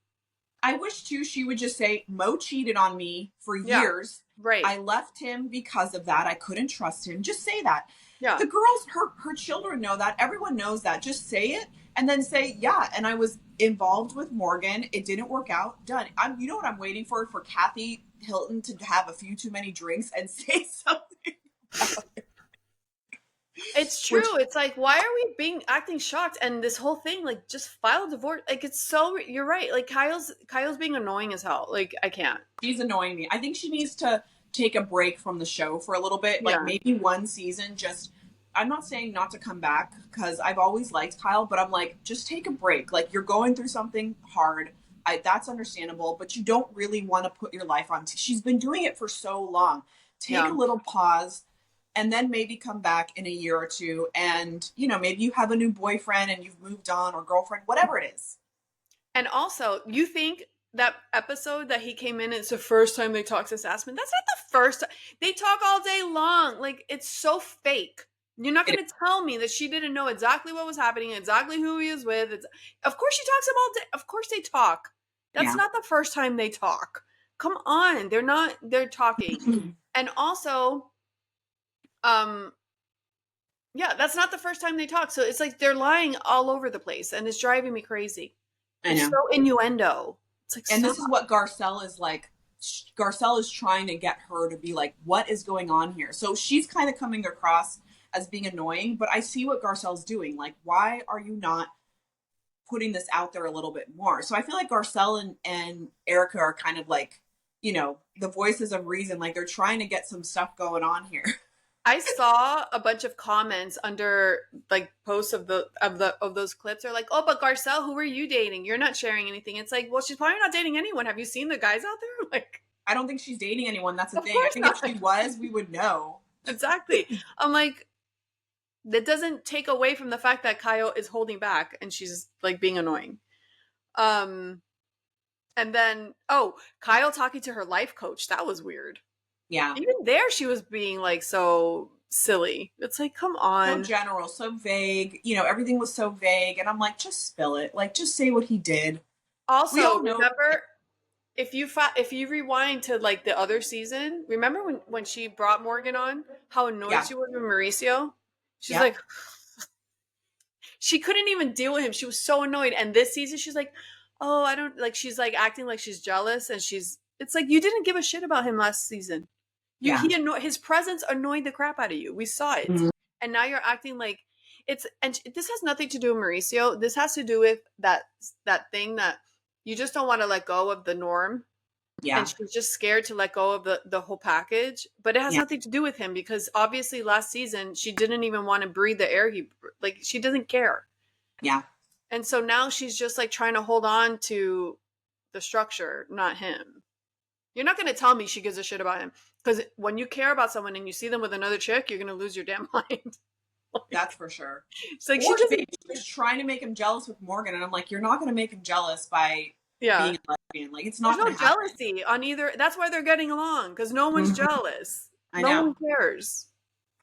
Speaker 2: I wish too she would just say Mo cheated on me for
Speaker 1: Yeah.
Speaker 2: years.
Speaker 1: Right.
Speaker 2: I left him because of that. I couldn't trust him. Just say that.
Speaker 1: Yeah.
Speaker 2: The girls, her children know that. Everyone knows that. Just say it and then say, yeah, and I was involved with Morgan. It didn't work out. Done. You know what I'm waiting for Kathy Hilton to have a few too many drinks and say something.
Speaker 1: It's
Speaker 2: Which
Speaker 1: true. It's like, why are we being acting shocked? And this whole thing, like, just file divorce. Like, it's so. You're right. Like, Kyle's being annoying as hell. Like, I can't.
Speaker 2: she's annoying me. I think she needs to take a break from the show for a little bit, like
Speaker 1: Yeah,
Speaker 2: maybe one season. Just, I'm not saying not to come back because I've always liked Kyle, but I'm like, just take a break. Like you're going through something hard. That's understandable, but you don't really want to put your life on. She's been doing it for so long. Take a
Speaker 1: yeah.
Speaker 2: little pause and then maybe come back in a year or two and, maybe you have a new boyfriend and you've moved on or girlfriend, whatever it is.
Speaker 1: And also, you think that episode that he came in, it's the first time they talk to Sassman. That's not the first time. They talk all day long. Like, it's so fake. You're not
Speaker 2: It,
Speaker 1: going to tell me that she didn't know exactly what was happening, exactly who he was with. Of course, she talks to him all day. Of course, they talk. That's
Speaker 2: yeah.
Speaker 1: not the first time they talk. Come on, they're not. They're talking, and also, um, yeah, that's not the first time they talk. So it's like they're lying all over the place, and it's driving me crazy.
Speaker 2: I
Speaker 1: It's
Speaker 2: know.
Speaker 1: so innuendo. It's like,
Speaker 2: And
Speaker 1: stop.
Speaker 2: this is what Garcelle is like. Garcelle is trying to get her to be like, what is going on here? So she's kind of coming across as being annoying, but I see what Garcelle's doing. Like, why are you not putting this out there a little bit more? So I feel like Garcelle and Erica are kind of like, the voices of reason. Like they're trying to get some stuff going on here.
Speaker 1: I saw a bunch of comments under like posts of those clips. Are like, oh, but Garcelle, who are you dating? You're not sharing anything. It's like, well, she's probably not dating anyone. Have you seen the guys out there? Like,
Speaker 2: I don't think she's dating anyone. That's the
Speaker 1: of
Speaker 2: thing. I
Speaker 1: course
Speaker 2: think if
Speaker 1: not.
Speaker 2: she was, we would know.
Speaker 1: Exactly. I'm like, that doesn't take away from the fact that Kyle is holding back and she's like being annoying. Um, and then Kyle talking to her life coach. That was weird.
Speaker 2: Yeah.
Speaker 1: Even there, she was being like so silly. It's like, come
Speaker 2: So
Speaker 1: on.
Speaker 2: general, so vague. Everything was so vague. And I'm like, just spill it. Like, just say what he did. We
Speaker 1: Also,
Speaker 2: all know.
Speaker 1: remember if you rewind to like the other season, remember when she brought Morgan on, how annoyed
Speaker 2: Yeah.
Speaker 1: she was with Mauricio? She's
Speaker 2: Yeah.
Speaker 1: like, she couldn't even deal with him. She was so annoyed. And this season, she's like, oh, I don't like. She's like acting like she's jealous, and she's. It's like you didn't give a shit about him last season.
Speaker 2: Yeah.
Speaker 1: His presence annoyed the crap out of you. We saw it,
Speaker 2: Mhm.
Speaker 1: and now you're acting like it's. And this has nothing to do with Mauricio. This has to do with that thing that you just don't want to let go of the norm, and
Speaker 2: Yeah.
Speaker 1: she's just scared to let go of the whole package. But it has
Speaker 2: Yeah.
Speaker 1: nothing to do with him because obviously last season she didn't even want to breathe the air he like. She doesn't care,
Speaker 2: Yeah.
Speaker 1: and so now she's just like trying to hold on to the structure, not him. You're not going to tell me she gives a shit about him because when you care about someone and you see them with another chick, you're going to lose your damn mind.
Speaker 2: That's for sure.
Speaker 1: It's like she
Speaker 2: Or maybe
Speaker 1: doesn't.
Speaker 2: she was trying to make him jealous with Morgan. And I'm like, you're not going to make him jealous by
Speaker 1: Yeah,
Speaker 2: being a lesbian. Like, it's
Speaker 1: there's
Speaker 2: not
Speaker 1: no
Speaker 2: going to happen.
Speaker 1: jealousy on either. That's why they're getting along because no one's
Speaker 2: Mhm.
Speaker 1: jealous.
Speaker 2: I
Speaker 1: No one
Speaker 2: know.
Speaker 1: cares.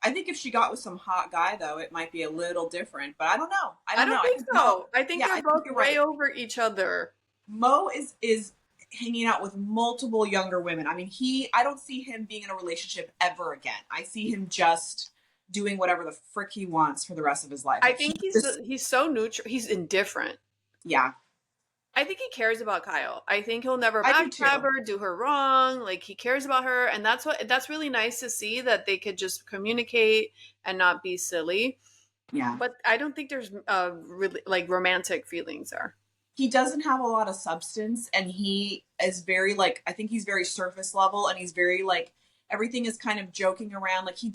Speaker 2: I think if she got with some hot guy, though, it might be a little different. But I don't know. I
Speaker 1: I
Speaker 2: don't know.
Speaker 1: don't
Speaker 2: I
Speaker 1: think
Speaker 2: think Mo,
Speaker 1: so. I think
Speaker 2: yeah,
Speaker 1: they're
Speaker 2: I think
Speaker 1: both
Speaker 2: you're
Speaker 1: way
Speaker 2: right.
Speaker 1: over each other.
Speaker 2: Mo is hanging out with multiple younger women. I mean, I don't see him being in a relationship ever again. I see him just doing whatever the frick he wants for the rest of his life.
Speaker 1: I
Speaker 2: Like
Speaker 1: think
Speaker 2: just,
Speaker 1: he's so neutral. He's indifferent.
Speaker 2: yeah,
Speaker 1: I think he cares about Kyle. I think he'll never
Speaker 2: I do
Speaker 1: backstab
Speaker 2: too.
Speaker 1: her, do her wrong. Like he cares about her, and that's really nice to see that they could just communicate and not be silly.
Speaker 2: Yeah.
Speaker 1: But I don't think there's really like romantic feelings there.
Speaker 2: He doesn't have a lot of substance and he is very like, I think he's very surface level and he's very like, everything is kind of joking around. Like he's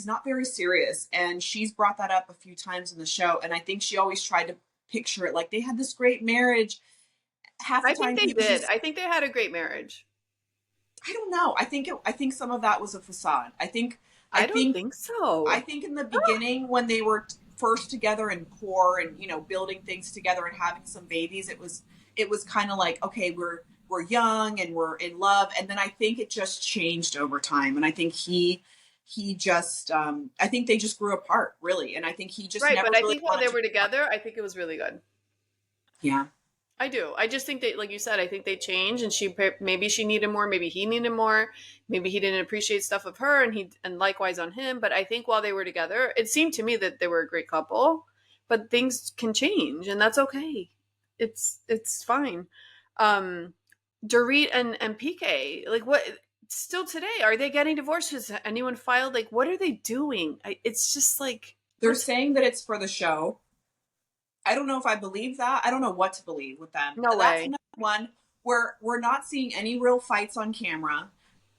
Speaker 2: not very serious. And she's brought that up a few times in the show. And I think she always tried to picture it like they had this great marriage. Half the
Speaker 1: I think
Speaker 2: time
Speaker 1: they
Speaker 2: he was
Speaker 1: did.
Speaker 2: just,
Speaker 1: I think they had a great marriage.
Speaker 2: I don't know. I think some of that was a facade. I
Speaker 1: I don't
Speaker 2: think
Speaker 1: think
Speaker 2: I
Speaker 1: so.
Speaker 2: think in the beginning when they were first together and poor and building things together and having some babies, it was kind of like, okay, we're young and we're in love, and then I think it just changed over time, and I think he just I think they just grew apart really, and I think he just
Speaker 1: Right,
Speaker 2: never
Speaker 1: but I
Speaker 2: really
Speaker 1: think while
Speaker 2: wanted
Speaker 1: they
Speaker 2: to.
Speaker 1: were together, I think it was really good.
Speaker 2: Yeah.
Speaker 1: I do. I just think that, like you said, I think they changed, and maybe she needed more, maybe he needed more, maybe he didn't appreciate stuff of her, and likewise on him. But I think while they were together, it seemed to me that they were a great couple. But things can change, and that's okay. It's fine. Um, Dorit and PK, like what? still today, are they getting divorced? Has anyone filed? Like, what are they doing? It's just like,
Speaker 2: They're
Speaker 1: what's
Speaker 2: saying that it's for the show. I don't know if I believe that. I don't know what to believe with them.
Speaker 1: no
Speaker 2: That's
Speaker 1: way.
Speaker 2: another one where we're not seeing any real fights on camera.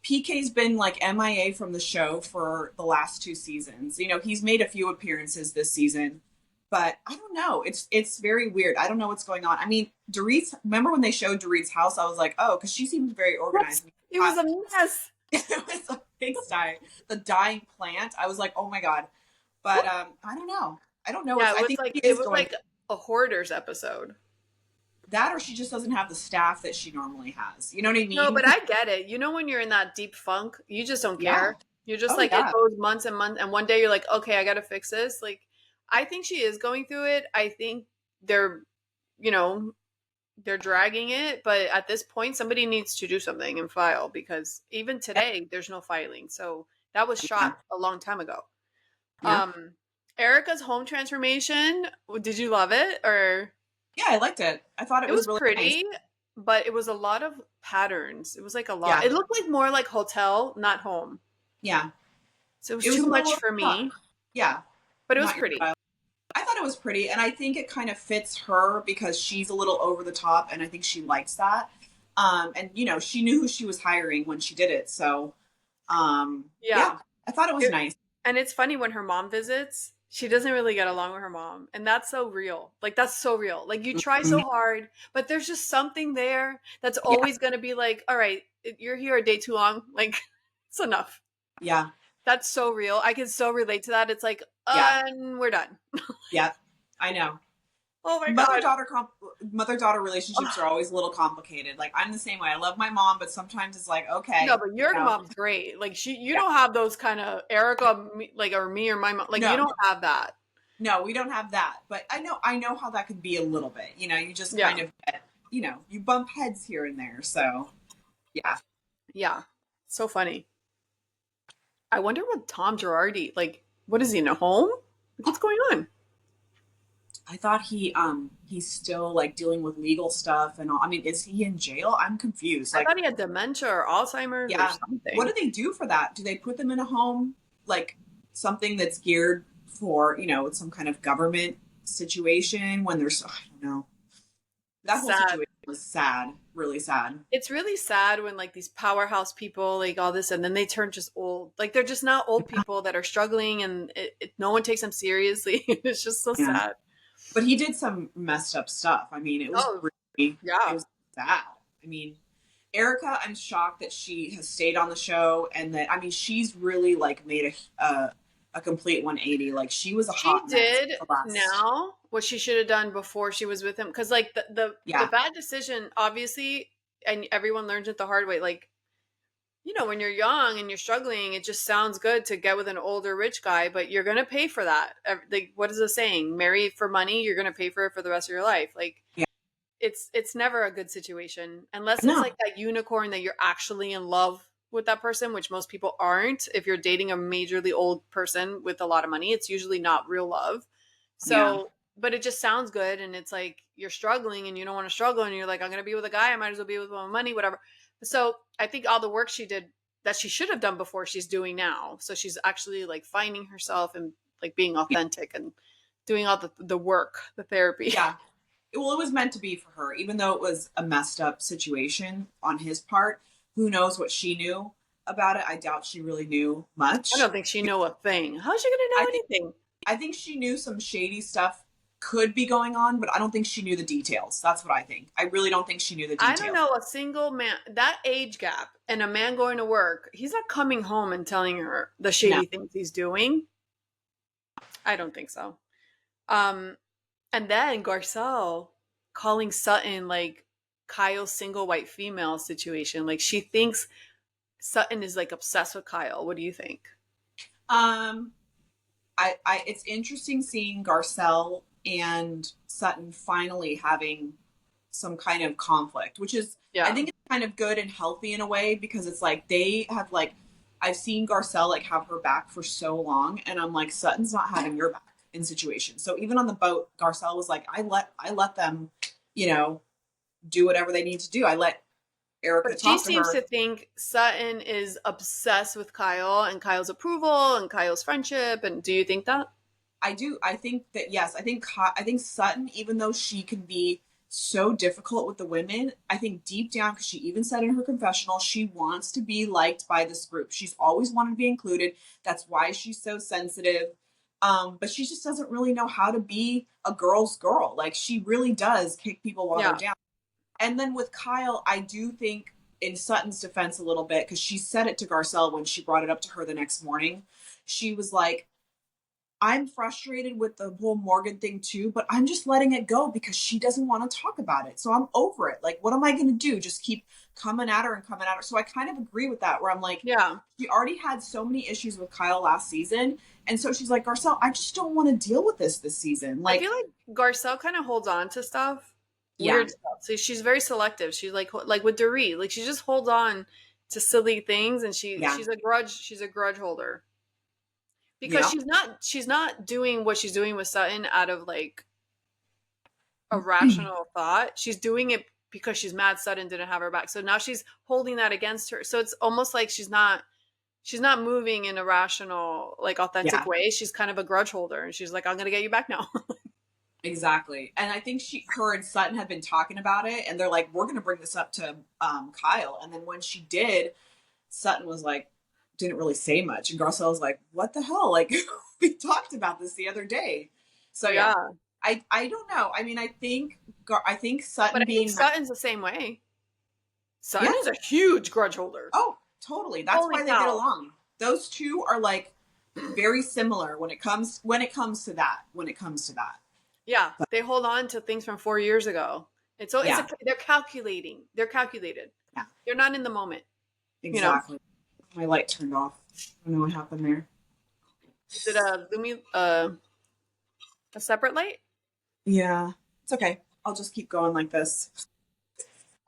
Speaker 2: PK's been like MIA from the show for the last two seasons. You know, he's made a few appearances this season, but I don't know. It's very weird. I don't know what's going on. I mean, Dorit's, remember when they showed Dorit's house? I was like, oh, because she seems very
Speaker 1: Yes,
Speaker 2: organized.
Speaker 1: it was a mess.
Speaker 2: It was a pigsty. The dying plant. I was like, oh my god. But I don't know. I don't know.
Speaker 1: Yeah,
Speaker 2: What's, I think she
Speaker 1: it
Speaker 2: is
Speaker 1: was
Speaker 2: going
Speaker 1: like a hoarders episode.
Speaker 2: that, or she just doesn't have the staff that she normally has. You know what I
Speaker 1: No,
Speaker 2: mean?
Speaker 1: but I get it. You know, when you're in that deep funk, you just don't
Speaker 2: Yeah.
Speaker 1: care. You're just
Speaker 2: Oh
Speaker 1: like, it
Speaker 2: yeah.
Speaker 1: goes months and months, and one day you're like, okay, I got to fix this. Like, I think she is going through it. I think they're, you know, they're dragging it, but at this point, somebody needs to do something and file, because even
Speaker 2: Yeah.
Speaker 1: today, there's no filing. So that was
Speaker 2: Yeah.
Speaker 1: shot a long time ago.
Speaker 2: Yeah.
Speaker 1: Erica's home transformation, did you love it? Or
Speaker 2: Yeah, I liked it. I thought it
Speaker 1: it
Speaker 2: was
Speaker 1: was
Speaker 2: really nice.
Speaker 1: pretty, but it was a lot of patterns. It was like a lot.
Speaker 2: Yeah.
Speaker 1: It looked like more like hotel, not home.
Speaker 2: Yeah.
Speaker 1: So it was
Speaker 2: It was
Speaker 1: too
Speaker 2: a little
Speaker 1: much
Speaker 2: over
Speaker 1: for
Speaker 2: the top.
Speaker 1: me,
Speaker 2: Yeah.
Speaker 1: but it was
Speaker 2: Not your
Speaker 1: pretty.
Speaker 2: style. I thought it was pretty, and I think it kind of fits her because she's a little over the top, and I think she likes that. And you know, she knew who she was hiring when she did it, so
Speaker 1: Yeah.
Speaker 2: yeah, I thought it was
Speaker 1: It,
Speaker 2: nice.
Speaker 1: and it's funny when her mom visits, she doesn't really get along with her mom. And that's so real. Like, that's so real. Like, you try
Speaker 2: Mhm.
Speaker 1: so hard, but there's just something there that's
Speaker 2: Yeah,
Speaker 1: always going to be like, all right, you're here a day too long. Like, it's enough.
Speaker 2: yeah,
Speaker 1: That's so real. I can so relate to that. It's like,
Speaker 2: yeah,
Speaker 1: and we're done.
Speaker 2: yeah. I know.
Speaker 1: Oh my
Speaker 2: Mother
Speaker 1: God.
Speaker 2: daughter mother daughter relationships are always a little complicated. Like I'm the same way. I love my mom, but sometimes it's like,
Speaker 1: No,
Speaker 2: okay,
Speaker 1: but
Speaker 2: you
Speaker 1: your
Speaker 2: know,
Speaker 1: mom's great. Like, you
Speaker 2: yeah,
Speaker 1: don't have those kind of Erica, like, or me or my mom. Like, you
Speaker 2: no,
Speaker 1: don't have that.
Speaker 2: no, we don't have that. But I know how that can be a little bit. You know, you just kind
Speaker 1: Yeah.
Speaker 2: of get, you know, you bump heads here and there. So yeah,
Speaker 1: Yeah. So funny. I wonder what Tom Girardi, like, what is he in a home? Like, what's going on?
Speaker 2: I thought he's still like dealing with legal stuff and all. I mean, is he in jail? I'm confused.
Speaker 1: I
Speaker 2: Like,
Speaker 1: thought he had dementia or Alzheimer's or
Speaker 2: yeah, what
Speaker 1: something.
Speaker 2: do they do for that? Do they put them in a home like something that's geared for, you know, some kind of government situation when there's I don't know. That whole
Speaker 1: Sad.
Speaker 2: situation was sad, really sad.
Speaker 1: It's really sad when, like, these powerhouse people, like, all this, and then they turn just old. Like, they're just not old people that are struggling, and no one takes them seriously. It's just so
Speaker 2: Yeah.
Speaker 1: sad.
Speaker 2: But he did some messed up stuff. I mean,
Speaker 1: Oh,
Speaker 2: it
Speaker 1: yeah.
Speaker 2: was sad. I mean, Erica, I'm shocked that she has stayed on the show and that I mean, she's really like made a complete 180. Like she was a
Speaker 1: She
Speaker 2: hot mess
Speaker 1: did
Speaker 2: the last.
Speaker 1: now what she should have done before she was with him. Because, like, the
Speaker 2: Yeah.
Speaker 1: bad decision, obviously, and everyone learns it the hard way. Like, when you're young and you're struggling, it just sounds good to get with an older rich guy, but you're gonna pay for that. Like, what is the saying? Marry for money, you're gonna pay for it for the rest of your life. Like,
Speaker 2: Yeah.
Speaker 1: it's never a good situation unless it's
Speaker 2: No.
Speaker 1: like that unicorn that you're actually in love with that person, which most people aren't. If you're dating a majorly old person with a lot of money, it's usually not real love.
Speaker 2: Yeah.
Speaker 1: So, but it just sounds good, and it's like you're struggling and you don't want to struggle, and you're like, I'm gonna be with a guy, I might as well be with my money, whatever. So I think all the work she did that she should have done before, she's doing now. So she's actually like finding herself and like being authentic and doing all the work, the therapy.
Speaker 2: Yeah. Well, it was meant to be for her, even though it was a messed up situation on his part. Who knows what she knew about it? I doubt she really knew
Speaker 1: I
Speaker 2: much.
Speaker 1: don't think she knew a thing. How's she gonna
Speaker 2: I
Speaker 1: know
Speaker 2: think
Speaker 1: anything?
Speaker 2: I think she knew some shady stuff could be going on, but I don't think she knew the details. That's what I think. I really don't think she knew the
Speaker 1: I don't
Speaker 2: details.
Speaker 1: know a single man that age gap and a man going to work. He's not coming home and telling her the
Speaker 2: No.
Speaker 1: shady things he's doing. I don't think so. Um, and then Garcelle calling Sutton like Kyle's single white female situation. Like, she thinks Sutton is like obsessed with Kyle. What do you think?
Speaker 2: Um, it's interesting seeing Garcelle and Sutton finally having some kind of conflict, which is I
Speaker 1: Yeah.
Speaker 2: think it's kind of good and healthy in a way because it's like they have like I've seen Garcelle like have her back for so long, and I'm like Sutton's not having your back in situations. So even on the boat, Garcelle was like, I let them, you know, do whatever they need to do. I let Erica
Speaker 1: But she
Speaker 2: talked to
Speaker 1: seems
Speaker 2: her.
Speaker 1: to think Sutton is obsessed with Kyle and Kyle's approval and Kyle's friendship. And do you think that?
Speaker 2: I do. I think that yes. I think Sutton, even though she can be so difficult with the women, I think deep down, because she even said in her confessional, she wants to be liked by this group. She's always wanted to be included. That's why she's so sensitive. But she just doesn't really know how to be a girl's girl. Like she really does kick people while they're
Speaker 1: Yeah.
Speaker 2: down. And then with Kyle, I do think in Sutton's defense a little bit, because she said it to Garcelle when she brought it up to her the next morning. She was like, I'm frustrated with the whole Morgan thing too, but I'm just letting it go because she doesn't want to talk about it. So I'm over it. Like, what am I going to do? Just keep coming at her and coming at her. So I kind of agree with that, where I'm like,
Speaker 1: Yeah.
Speaker 2: she already had so many issues with Kyle last season. And so she's like, Garcelle, I just don't want to deal with this season.
Speaker 1: I
Speaker 2: Like,
Speaker 1: feel like Garcelle kind of holds on to stuff,
Speaker 2: yeah,
Speaker 1: weird stuff. So she's very selective. She's like with Dorit, like she just holds on to silly things, and
Speaker 2: yeah,
Speaker 1: she's a grudge holder because
Speaker 2: yeah,
Speaker 1: she's not doing what she's doing with Sutton out of like a rational thought. She's doing it because she's mad Sutton didn't have her back. So now she's holding that against her. So it's almost like she's not moving in a rational, like authentic
Speaker 2: yeah.
Speaker 1: way. She's kind of a grudge holder, and she's like, I'm gonna get you back now.
Speaker 2: Exactly. And I think her and Sutton had been talking about it, and they're like, we're going to bring this up to Kyle. And then when she did, Sutton was like, didn't really say much. And Garcelle was like, what the hell? Like, we talked about this the other day. So yeah,
Speaker 1: Yeah.
Speaker 2: I don't know. I mean, I think
Speaker 1: But
Speaker 2: Sutton
Speaker 1: I think
Speaker 2: being,
Speaker 1: Sutton's the same way.
Speaker 2: yeah,
Speaker 1: Sutton is a huge grudge holder.
Speaker 2: oh, totally. That's
Speaker 1: Holy
Speaker 2: why they get
Speaker 1: cow.
Speaker 2: along. Those two are like very similar when it comes to that. When it comes to that.
Speaker 1: Yeah,
Speaker 2: But
Speaker 1: they hold on to things from 4 years ago. And so
Speaker 2: yeah,
Speaker 1: they're calculating. They're calculated.
Speaker 2: yeah,
Speaker 1: They're not in the moment, you know.
Speaker 2: exactly. My light turned off. I don't know what happened there.
Speaker 1: Is it a separate light?
Speaker 2: Yeah, it's okay. I'll just keep going like this.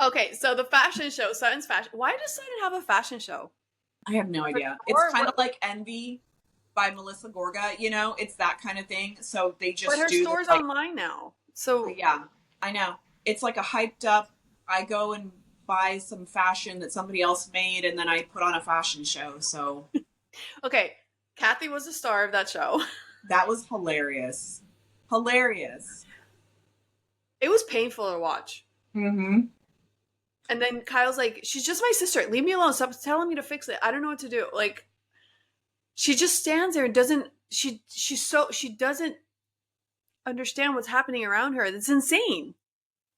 Speaker 1: Okay, so the fashion show, Sutton's fashion. Why does Sutton have a fashion show?
Speaker 2: I have no idea. It's
Speaker 1: Or
Speaker 2: kind
Speaker 1: what?
Speaker 2: of like Envy by Melissa Gorga, it's that kind of thing. So they
Speaker 1: But
Speaker 2: just
Speaker 1: her
Speaker 2: do this
Speaker 1: store's
Speaker 2: like,
Speaker 1: online now. So
Speaker 2: yeah, I know. It's like a hyped up, I go and buy some fashion that somebody else made and then I put on a fashion show. So
Speaker 1: okay, Kathy was the star of that show.
Speaker 2: that was hilarious. Hilarious.
Speaker 1: It was painful to watch.
Speaker 2: Mm-hmm.
Speaker 1: And then Kyle's like, she's just my sister. Leave me alone. Stop telling me to fix it. I don't know what to do. Like, she just stands there and doesn't. She doesn't understand what's happening around her. It's insane.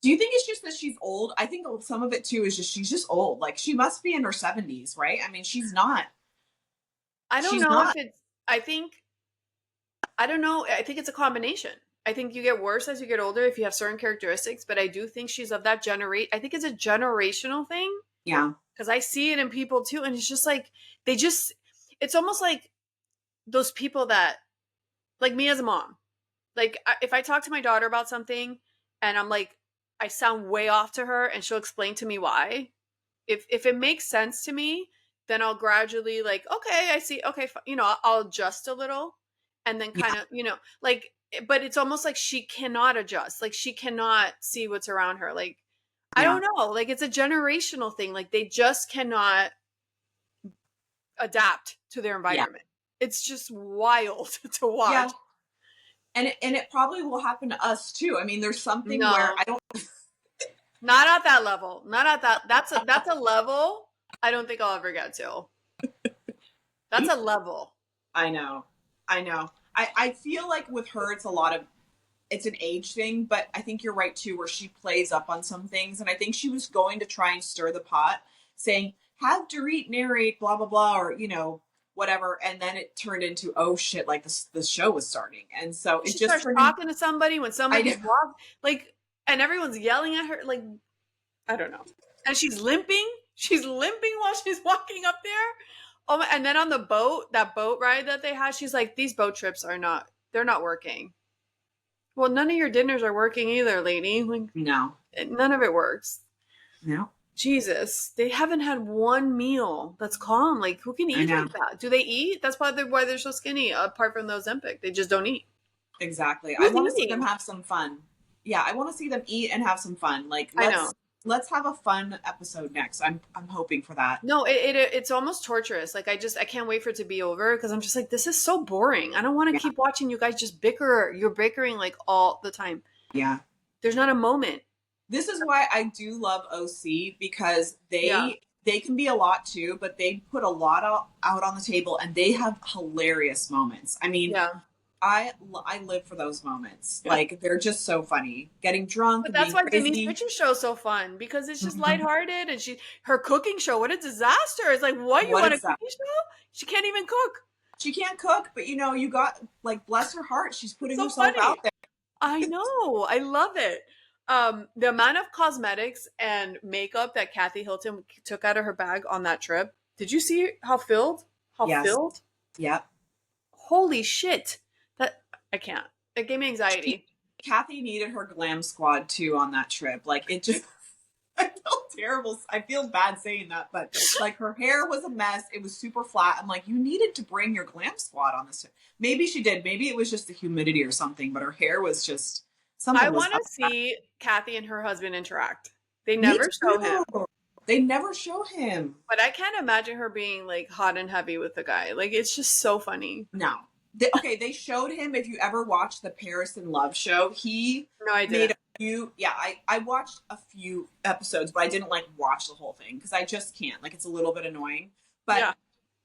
Speaker 2: Do you think it's just that she's old? I think some of it too is just she's just old. Like she must be in her 70s, right? I mean, she's not.
Speaker 1: I don't
Speaker 2: She's
Speaker 1: know if
Speaker 2: not.
Speaker 1: it's. I don't know. I think it's a combination. I think you get worse as you get older if you have certain characteristics. But I do think she's of that generation. I think it's a generational thing
Speaker 2: Yeah.
Speaker 1: because I see it in people too, and it's just like they just. It's almost like those people that, like me as a mom. Like if I talk to my daughter about something and I'm like I sound way off to her and she'll explain to me why. If it makes sense to me, then I'll gradually like, okay, I see. Okay, I'll adjust a little and then
Speaker 2: Yeah.
Speaker 1: kind of, like but it's almost like she cannot adjust. Like she cannot see what's around her. Like I
Speaker 2: Yeah.
Speaker 1: don't know. Like it's a generational thing. Like they just cannot adapt to their
Speaker 2: Yeah.
Speaker 1: environment. It's just wild to
Speaker 2: Yeah.
Speaker 1: watch.
Speaker 2: And it probably will happen to us too. I mean, there's something where
Speaker 1: No.
Speaker 2: I don't.
Speaker 1: Not at that level. Not at that. That's a level I don't think I'll ever get to. That's a level.
Speaker 2: I know. I know. I feel like with her, it's an age thing, but I think you're right too, where she plays up on some things. And I think she was going to try and stir the pot, saying, have Dorit narrate, blah, blah, blah, or, whatever. And then it turned into, oh shit, like the show was starting. And so it
Speaker 1: She
Speaker 2: just
Speaker 1: starts
Speaker 2: turned into,
Speaker 1: talking to somebody when
Speaker 2: I know.
Speaker 1: somebody's walk like, and everyone's yelling at her. Like, I don't know. And she's limping. She's limping while she's walking up there. Oh, and then on the boat, that boat ride that they had, she's like, these boat trips they're not working. Well, none of your dinners are working either, lady. Like,
Speaker 2: No.
Speaker 1: none of it works.
Speaker 2: No.
Speaker 1: Jesus, they haven't had one meal that's calm. Like, who can
Speaker 2: I
Speaker 1: eat
Speaker 2: know.
Speaker 1: like that? Do they eat? That's probably why they're so skinny. Apart from the Ozempic, they just don't eat.
Speaker 2: Exactly. I
Speaker 1: Who's
Speaker 2: want to see them
Speaker 1: eating?
Speaker 2: have some fun. Yeah, I want to see them eat and have some fun. Like,
Speaker 1: I know.
Speaker 2: let's have a fun episode next. I'm hoping for that.
Speaker 1: No, it's almost torturous. Like I can't wait for it to be over because I'm just like, this is so boring. I don't want to
Speaker 2: Yeah.
Speaker 1: keep watching you guys just bicker. You're bickering like all the time.
Speaker 2: Yeah.
Speaker 1: There's not a moment.
Speaker 2: This is why I do love OC, because
Speaker 1: Yeah.
Speaker 2: they can be a lot too, but they put a lot out on the table, and they have hilarious moments. I mean,
Speaker 1: Yeah.
Speaker 2: I live for those moments.
Speaker 1: Yeah.
Speaker 2: Like, they're just so funny. Getting drunk
Speaker 1: But
Speaker 2: and
Speaker 1: that's
Speaker 2: being
Speaker 1: why Denise
Speaker 2: crazy.
Speaker 1: Richards' show is so fun because it's just
Speaker 2: Mhm.
Speaker 1: lighthearted and her cooking show, what a disaster. It's like, what, you
Speaker 2: What
Speaker 1: want a
Speaker 2: is that?
Speaker 1: cooking show? She can't even cook.
Speaker 2: She can't cook, but you got, like, bless her heart, she's putting
Speaker 1: So
Speaker 2: herself out
Speaker 1: funny.
Speaker 2: there.
Speaker 1: I know. I love it. The amount of cosmetics and makeup that Kathy Hilton took out of her bag on that trip. Did you see how filled? How
Speaker 2: Yes.
Speaker 1: filled?
Speaker 2: Yep.
Speaker 1: Holy shit. That I can't. It gave me
Speaker 2: She,
Speaker 1: anxiety.
Speaker 2: Kathy needed her glam squad too on that trip. Like, it just, I feel terrible. I feel bad saying that, but like, her hair was a mess. It was super flat. I'm like, you needed to bring your glam squad on this. Maybe she did. Maybe it was just the humidity or something, but her hair was just,
Speaker 1: I
Speaker 2: something was
Speaker 1: want
Speaker 2: up.
Speaker 1: to see Kathy and her husband interact. They
Speaker 2: Me
Speaker 1: never show him.
Speaker 2: too. They never show him.
Speaker 1: But I can't imagine her being like hot and heavy with the guy. Like it's just so funny.
Speaker 2: No. Okay, they showed him. If you ever watched the Paris in Love show, he
Speaker 1: No, I
Speaker 2: made
Speaker 1: didn't.
Speaker 2: a few. Yeah, I watched a few episodes, but I didn't like watch the whole thing because I just can't. Like, it's a little bit annoying. But
Speaker 1: Yeah.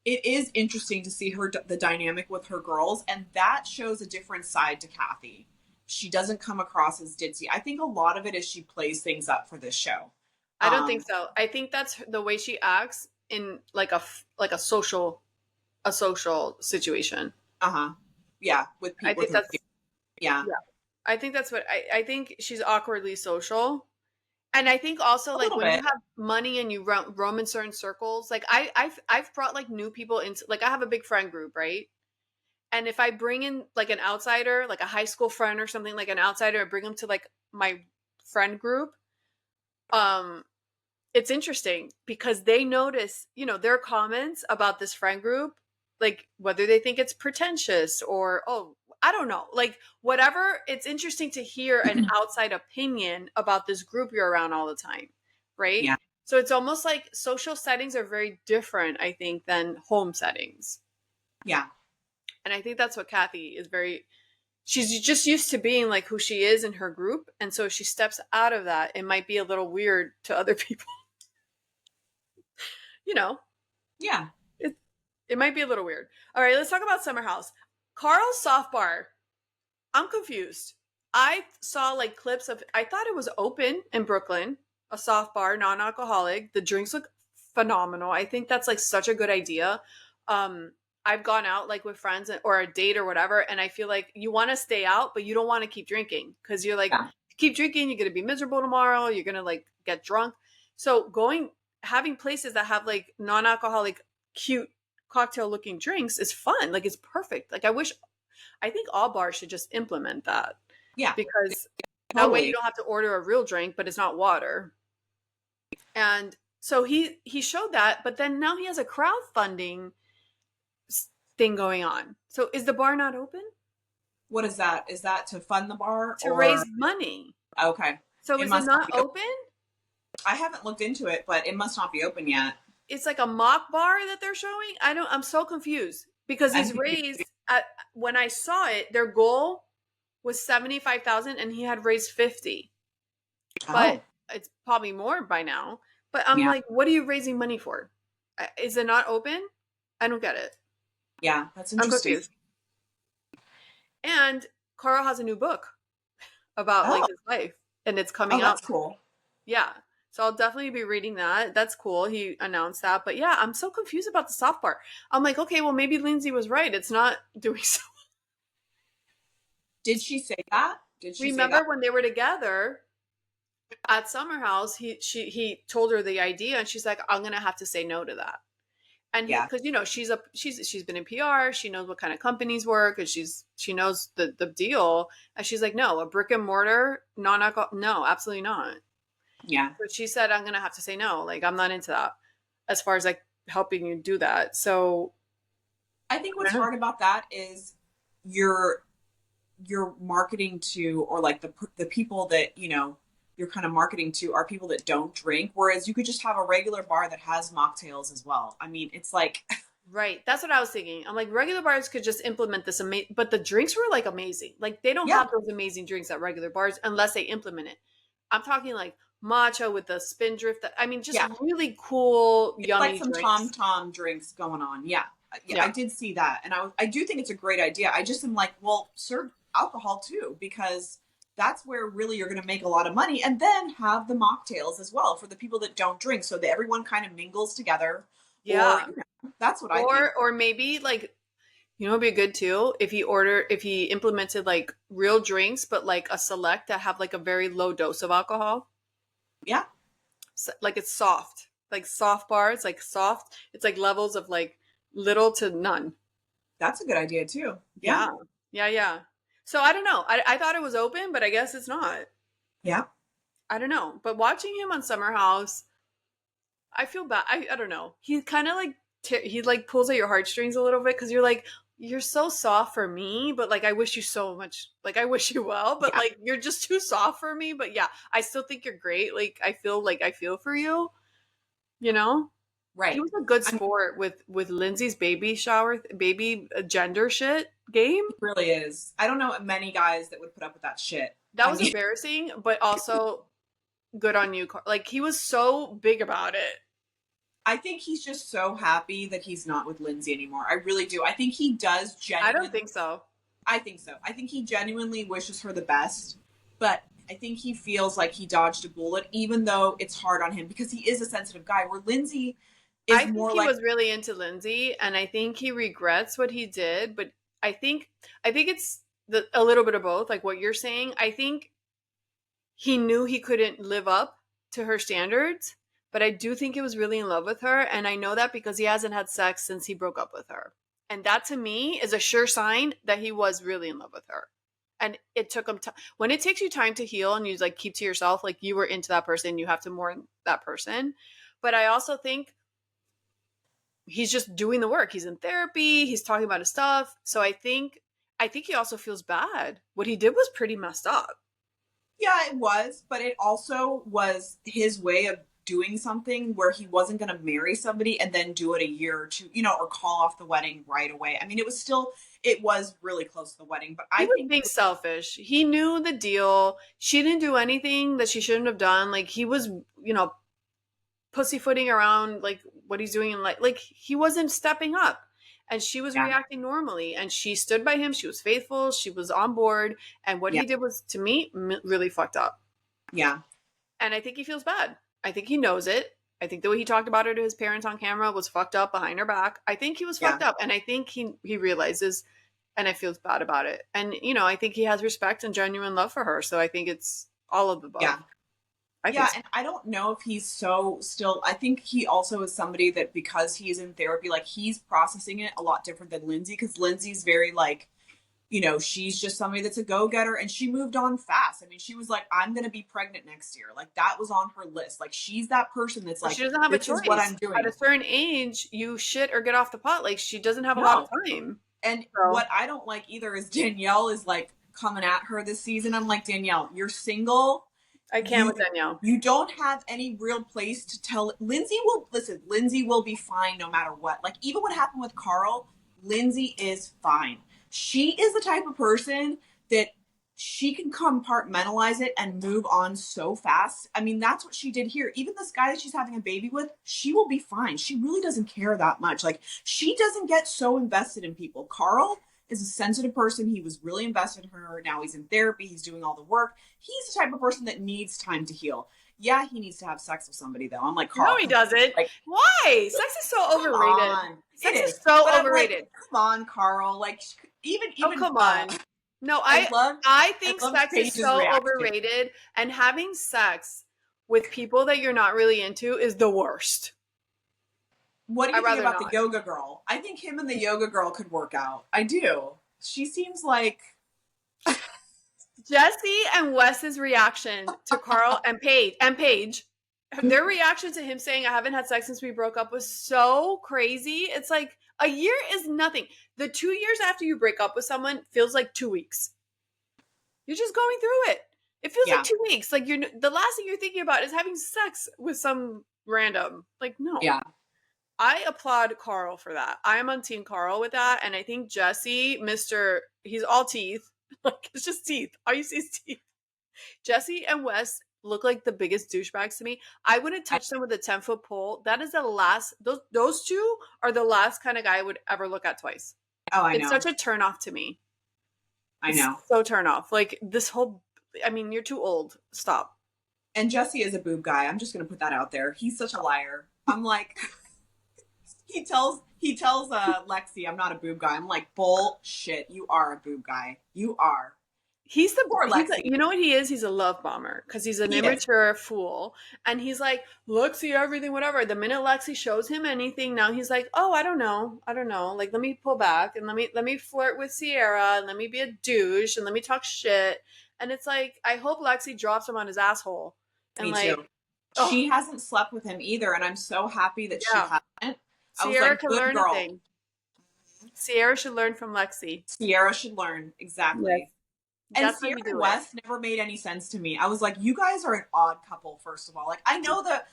Speaker 2: it is interesting to see the dynamic with her girls, and that shows a different side to Kathy. She doesn't come across as ditzy. I think a lot of it is she plays things up for this show.
Speaker 1: I don't think
Speaker 2: Um,
Speaker 1: so. I think that's the way she acts in like like a social situation.
Speaker 2: uh-huh. Yeah, with
Speaker 1: I
Speaker 2: people with
Speaker 1: think
Speaker 2: her.
Speaker 1: that's
Speaker 2: Yeah.
Speaker 1: yeah. I think that's what I think she's awkwardly social. And I think also
Speaker 2: A
Speaker 1: like
Speaker 2: little
Speaker 1: when you
Speaker 2: bit.
Speaker 1: have money and you roam in certain circles, like I've brought like new people into like I have a big friend group, right? And if I bring in like an outsider, like a high school friend or something like an outsider, I bring them to like my friend group, um it's interesting because they notice, their comments about this friend group, like whether they think it's pretentious or, oh, I don't know, like whatever. It's interesting to hear an outside opinion about this group you're around all the time, right?
Speaker 2: Yeah.
Speaker 1: So it's almost like social settings are very different, I think, than home settings.
Speaker 2: Yeah.
Speaker 1: And I think that's what Kathy is very, she's just used to being like who she is in her group. And so if she steps out of that, it might be a little weird to other people, you know?
Speaker 2: Yeah.
Speaker 1: It, it might be a little weird. All right, let's talk about Summer House. Carl's soft bar. I'm confused. I saw like clips of, I thought it was open in Brooklyn, a soft bar, non alcoholic. The drinks look phenomenal. I think that's like such a good idea. Um, I've gone out like with friends or a date or whatever, and I feel like you want to stay out, but you don't want to keep drinking because you're like,
Speaker 2: Yeah.
Speaker 1: keep drinking, you're going to be miserable tomorrow. You're going to like get drunk. So having places that have like non alcoholic, cute cocktail looking drinks is fun. Like it's perfect. Like I think all bars should just implement that
Speaker 2: Yeah.
Speaker 1: because that way you
Speaker 2: Totally.
Speaker 1: don't have to order a real drink, but it's not water. And so he showed that, but then now he has a crowdfunding thing going on. So is the bar not open
Speaker 2: What is that? Is that to fund the bar,
Speaker 1: to raise
Speaker 2: or
Speaker 1: money?
Speaker 2: okay?
Speaker 1: So
Speaker 2: It
Speaker 1: is it
Speaker 2: must not
Speaker 1: not
Speaker 2: be open.
Speaker 1: open?
Speaker 2: I haven't looked into it, but it must not be open yet.
Speaker 1: It's like a mock bar that they're showing. I'm so confused because
Speaker 2: I
Speaker 1: he's
Speaker 2: think
Speaker 1: raised at, when I saw it, their goal was 75,000 and he had raised 50. But
Speaker 2: oh,
Speaker 1: it's probably more by now. But I'm
Speaker 2: yeah,
Speaker 1: like, what are you raising money for? Is it not open? I don't get it.
Speaker 2: yeah, that's
Speaker 1: I'm
Speaker 2: interesting.
Speaker 1: confused. And Carl has a new book about like
Speaker 2: Oh,
Speaker 1: his life, and it's
Speaker 2: oh,
Speaker 1: coming out.
Speaker 2: that's cool.
Speaker 1: Yeah. So I'll definitely be reading that. That's cool. He announced that. But yeah, I'm so confused about the soft part. I'm like, okay, well, maybe Lindsay was right. It's not doing so.
Speaker 2: Did she say that? Did she say that?
Speaker 1: Remember when they were together at Summer House, he told her the idea and she's like, I'm gonna have to say no to that. And
Speaker 2: Yeah,
Speaker 1: because she's been in PR, she knows what kind of companies work, and she knows the deal. And she's like, no, a brick and mortar non-alcohol, no, absolutely not.
Speaker 2: yeah.
Speaker 1: But she said, I'm gonna have to say no. Like I'm not into that as far as like helping you do that. So
Speaker 2: I think
Speaker 1: I
Speaker 2: what's
Speaker 1: don't know.
Speaker 2: hard about that is you're marketing to, or like the people that you're kind of marketing to are people that don't drink, whereas you could just have a regular bar that has mocktails as well. I mean, it's like
Speaker 1: Right. That's what I was thinking. I'm like, regular bars could just implement this but the drinks were like amazing. Like they don't
Speaker 2: yeah,
Speaker 1: have those amazing drinks at regular bars unless they implement it. I'm talking like matcha with the spin drift. I mean, just
Speaker 2: yeah.
Speaker 1: really cool,
Speaker 2: It's like
Speaker 1: yummy
Speaker 2: some Tom
Speaker 1: drinks.
Speaker 2: Tom drinks going on. Yeah. Yeah, I
Speaker 1: Yeah.
Speaker 2: did see that. And I do think it's a great idea. I just am like, well, serve alcohol too, because that's where really you're going to make a lot of money. And then have the mocktails as well for the people that don't drink so that everyone kind of mingles together. Or,
Speaker 1: Yeah.
Speaker 2: that's what I think.
Speaker 1: Or maybe like, you know, it'd be good too if he implemented like real drinks, but like a select that have like a very low dose of alcohol.
Speaker 2: Yeah,
Speaker 1: So, like it's soft, like soft bars, like soft. It's like levels of like little to none.
Speaker 2: that's a good idea too. Yeah.
Speaker 1: Yeah. Yeah. Yeah. So I don't know. I thought it was open, but I guess it's not.
Speaker 2: Yeah.
Speaker 1: I don't know. But watching him on Summer House, I feel bad. I don't know. He kind of like, he like pulls at your heartstrings a little bit because you're like, you're so soft for me, but like I wish you so much. Like I wish you well, but
Speaker 2: Yeah.
Speaker 1: like you're just too soft for me. But yeah, I still think you're great. Like I feel for you, you know? He
Speaker 2: Right.
Speaker 1: was a good
Speaker 2: I mean,
Speaker 1: sport with Lindsay's baby gender shit game.
Speaker 2: it really is. I don't know many guys that would put up with that shit.
Speaker 1: That
Speaker 2: I
Speaker 1: was
Speaker 2: mean,
Speaker 1: embarrassing, but also good on you. Like he was so big about it.
Speaker 2: I think he's just so happy that he's not with Lindsay anymore. I really do. I think he does
Speaker 1: I don't
Speaker 2: genuinely.
Speaker 1: think so.
Speaker 2: I think so. I think he genuinely wishes her the best, but I think he feels like he dodged a bullet, even though it's hard on him because he is a sensitive guy. Where Lindsay is
Speaker 1: I think
Speaker 2: more
Speaker 1: he
Speaker 2: like,
Speaker 1: was really into Lindsay, and I think he regrets what he did. But I think it's a little bit of both. Like what you're saying, I think he knew he couldn't live up to her standards, but I do think he was really in love with her. And I know that because he hasn't had sex since he broke up with her. And that to me is a sure sign that he was really in love with her. And it took him time. When it takes you time to heal and you like keep to yourself, like you were into that person, you have to mourn that person. But I also think he's just doing the work. He's in therapy, he's talking about his stuff. So I think he also feels bad. What he did was pretty messed up.
Speaker 2: yeah, it was, but it also was his way of doing something where he wasn't going to marry somebody and then do it a year or two, or call off the wedding right away. I mean, it was really close to the wedding, but
Speaker 1: He
Speaker 2: I
Speaker 1: was
Speaker 2: think,
Speaker 1: being selfish. He knew the deal. She didn't do anything that she shouldn't have done. Like he was, pussyfooting around like what he's doing in life. Like he wasn't stepping up. And she was
Speaker 2: yeah,
Speaker 1: reacting normally and she stood by him. She was faithful. She was on board. And what
Speaker 2: yeah,
Speaker 1: he did was to me really fucked up.
Speaker 2: yeah,
Speaker 1: And I think he feels bad. I think he knows it. I think the way he talked about her to his parents on camera was fucked up behind her back. I think he was
Speaker 2: yeah,
Speaker 1: fucked up. And I think he realizes and I feels bad about it. And I think he has respect and genuine love for her. So I think it's all of the above.
Speaker 2: yeah.
Speaker 1: I think
Speaker 2: Yeah,
Speaker 1: so.
Speaker 2: and I don't know if he's so still. I think he also is somebody that because he's in therapy, like he's processing it a lot different than Lindsay, because Lindsay's very like, she's just somebody that's a go-getter and she moved on fast. I mean, she was like, I'm gonna be pregnant next year. Like that was on her list. Like she's that person that's
Speaker 1: But she
Speaker 2: like,
Speaker 1: doesn't have a
Speaker 2: this is what
Speaker 1: choice.
Speaker 2: I'm
Speaker 1: At a
Speaker 2: doing.
Speaker 1: certain age, you shit or get off the pot. Like she doesn't have a lot of
Speaker 2: No.
Speaker 1: time.
Speaker 2: And
Speaker 1: So
Speaker 2: what I don't like either is Danielle is like coming at her this season. I'm like, Danielle, you're single.
Speaker 1: I can't
Speaker 2: you
Speaker 1: with Danielle.
Speaker 2: you don't have any real place to tell. Lindsay will be fine no matter what. Like even what happened with Carl, Lindsay is fine. She is the type of person that she can compartmentalize it and move on so fast. I mean, that's what she did here. Even this guy that she's having a baby with, she will be fine. She really doesn't care that much. Like she doesn't get so invested in people. Carl is a sensitive person. He was really invested in her. Now he's in therapy. He's doing all the work. He's the type of person that needs time to heal. Yeah, he needs to have sex with somebody though. I'm like,
Speaker 1: No,
Speaker 2: Carl,
Speaker 1: he doesn't.
Speaker 2: like,
Speaker 1: Why? Sex is so
Speaker 2: come
Speaker 1: overrated.
Speaker 2: on. It
Speaker 1: Sex is
Speaker 2: is.
Speaker 1: so
Speaker 2: But I'm like,
Speaker 1: overrated.
Speaker 2: come on, Carl. Like
Speaker 1: Oh,
Speaker 2: even
Speaker 1: come on. No,
Speaker 2: I love
Speaker 1: I
Speaker 2: I
Speaker 1: think
Speaker 2: love
Speaker 1: sex is
Speaker 2: Paige's
Speaker 1: so
Speaker 2: reaction.
Speaker 1: overrated and having sex with people that you're not really into is the worst.
Speaker 2: What do
Speaker 1: I'd
Speaker 2: you think
Speaker 1: rather
Speaker 2: about the
Speaker 1: not.
Speaker 2: yoga girl? I think him and the yoga girl could work out. I do. She seems like
Speaker 1: Jesse and Wes's reaction to Carl and Paige, their reaction to him saying I haven't had sex since we broke up was so crazy. It's like a year is nothing. The 2 years after you break up with someone feels like 2 weeks. You're just going through it. It feels like
Speaker 2: Yeah.
Speaker 1: 2 weeks. Like the last thing you're thinking about is having sex with some random. Like, no.
Speaker 2: Yeah.
Speaker 1: I applaud Carl for that. I am on team Carl with that. And I think Jesse, he's all teeth. Like, it's just teeth. All you see is teeth. Jesse and Wes look like the biggest douchebags to me. I wouldn't
Speaker 2: I,
Speaker 1: touch them with a 10-foot pole. That is the last, those two are the last kind of guy I would ever look at twice.
Speaker 2: oh, I
Speaker 1: It's
Speaker 2: know.
Speaker 1: such a turn off to me.
Speaker 2: I
Speaker 1: It's
Speaker 2: know.
Speaker 1: so turn off. Like, this whole, I mean, you're too old. Stop.
Speaker 2: And Jesse is a boob guy. I'm just gonna put that out there. He's such a liar. I'm like, he tells Lexi I'm not a boob guy. I'm like, bullshit. You are a boob guy. You are. Poor Lexi.
Speaker 1: You know what he is? He's a love bomber because he's an
Speaker 2: He is.
Speaker 1: immature fool. And he's like, Lexi, everything, whatever. The minute Lexi shows him anything, now he's like, oh, I don't know. I don't know. Like, let me pull back and let me flirt with Sierra and let me be a douche and let me talk shit. And it's like, I hope Lexi drops him on his asshole. And
Speaker 2: Me
Speaker 1: like,
Speaker 2: too.
Speaker 1: oh,
Speaker 2: She hasn't slept with him either, and I'm so happy that she
Speaker 1: yeah.
Speaker 2: hasn't. I was
Speaker 1: Sierra
Speaker 2: like,
Speaker 1: can
Speaker 2: good
Speaker 1: learn a
Speaker 2: girl.
Speaker 1: thing. Sierra should learn from Lexi.
Speaker 2: Sierra should learn.
Speaker 1: Yes.
Speaker 2: Exactly. And
Speaker 1: That's how
Speaker 2: Sierra
Speaker 1: you
Speaker 2: and
Speaker 1: do it.
Speaker 2: Wes never made any sense to me. I was like, you guys are an odd couple, first of all. Like, I know the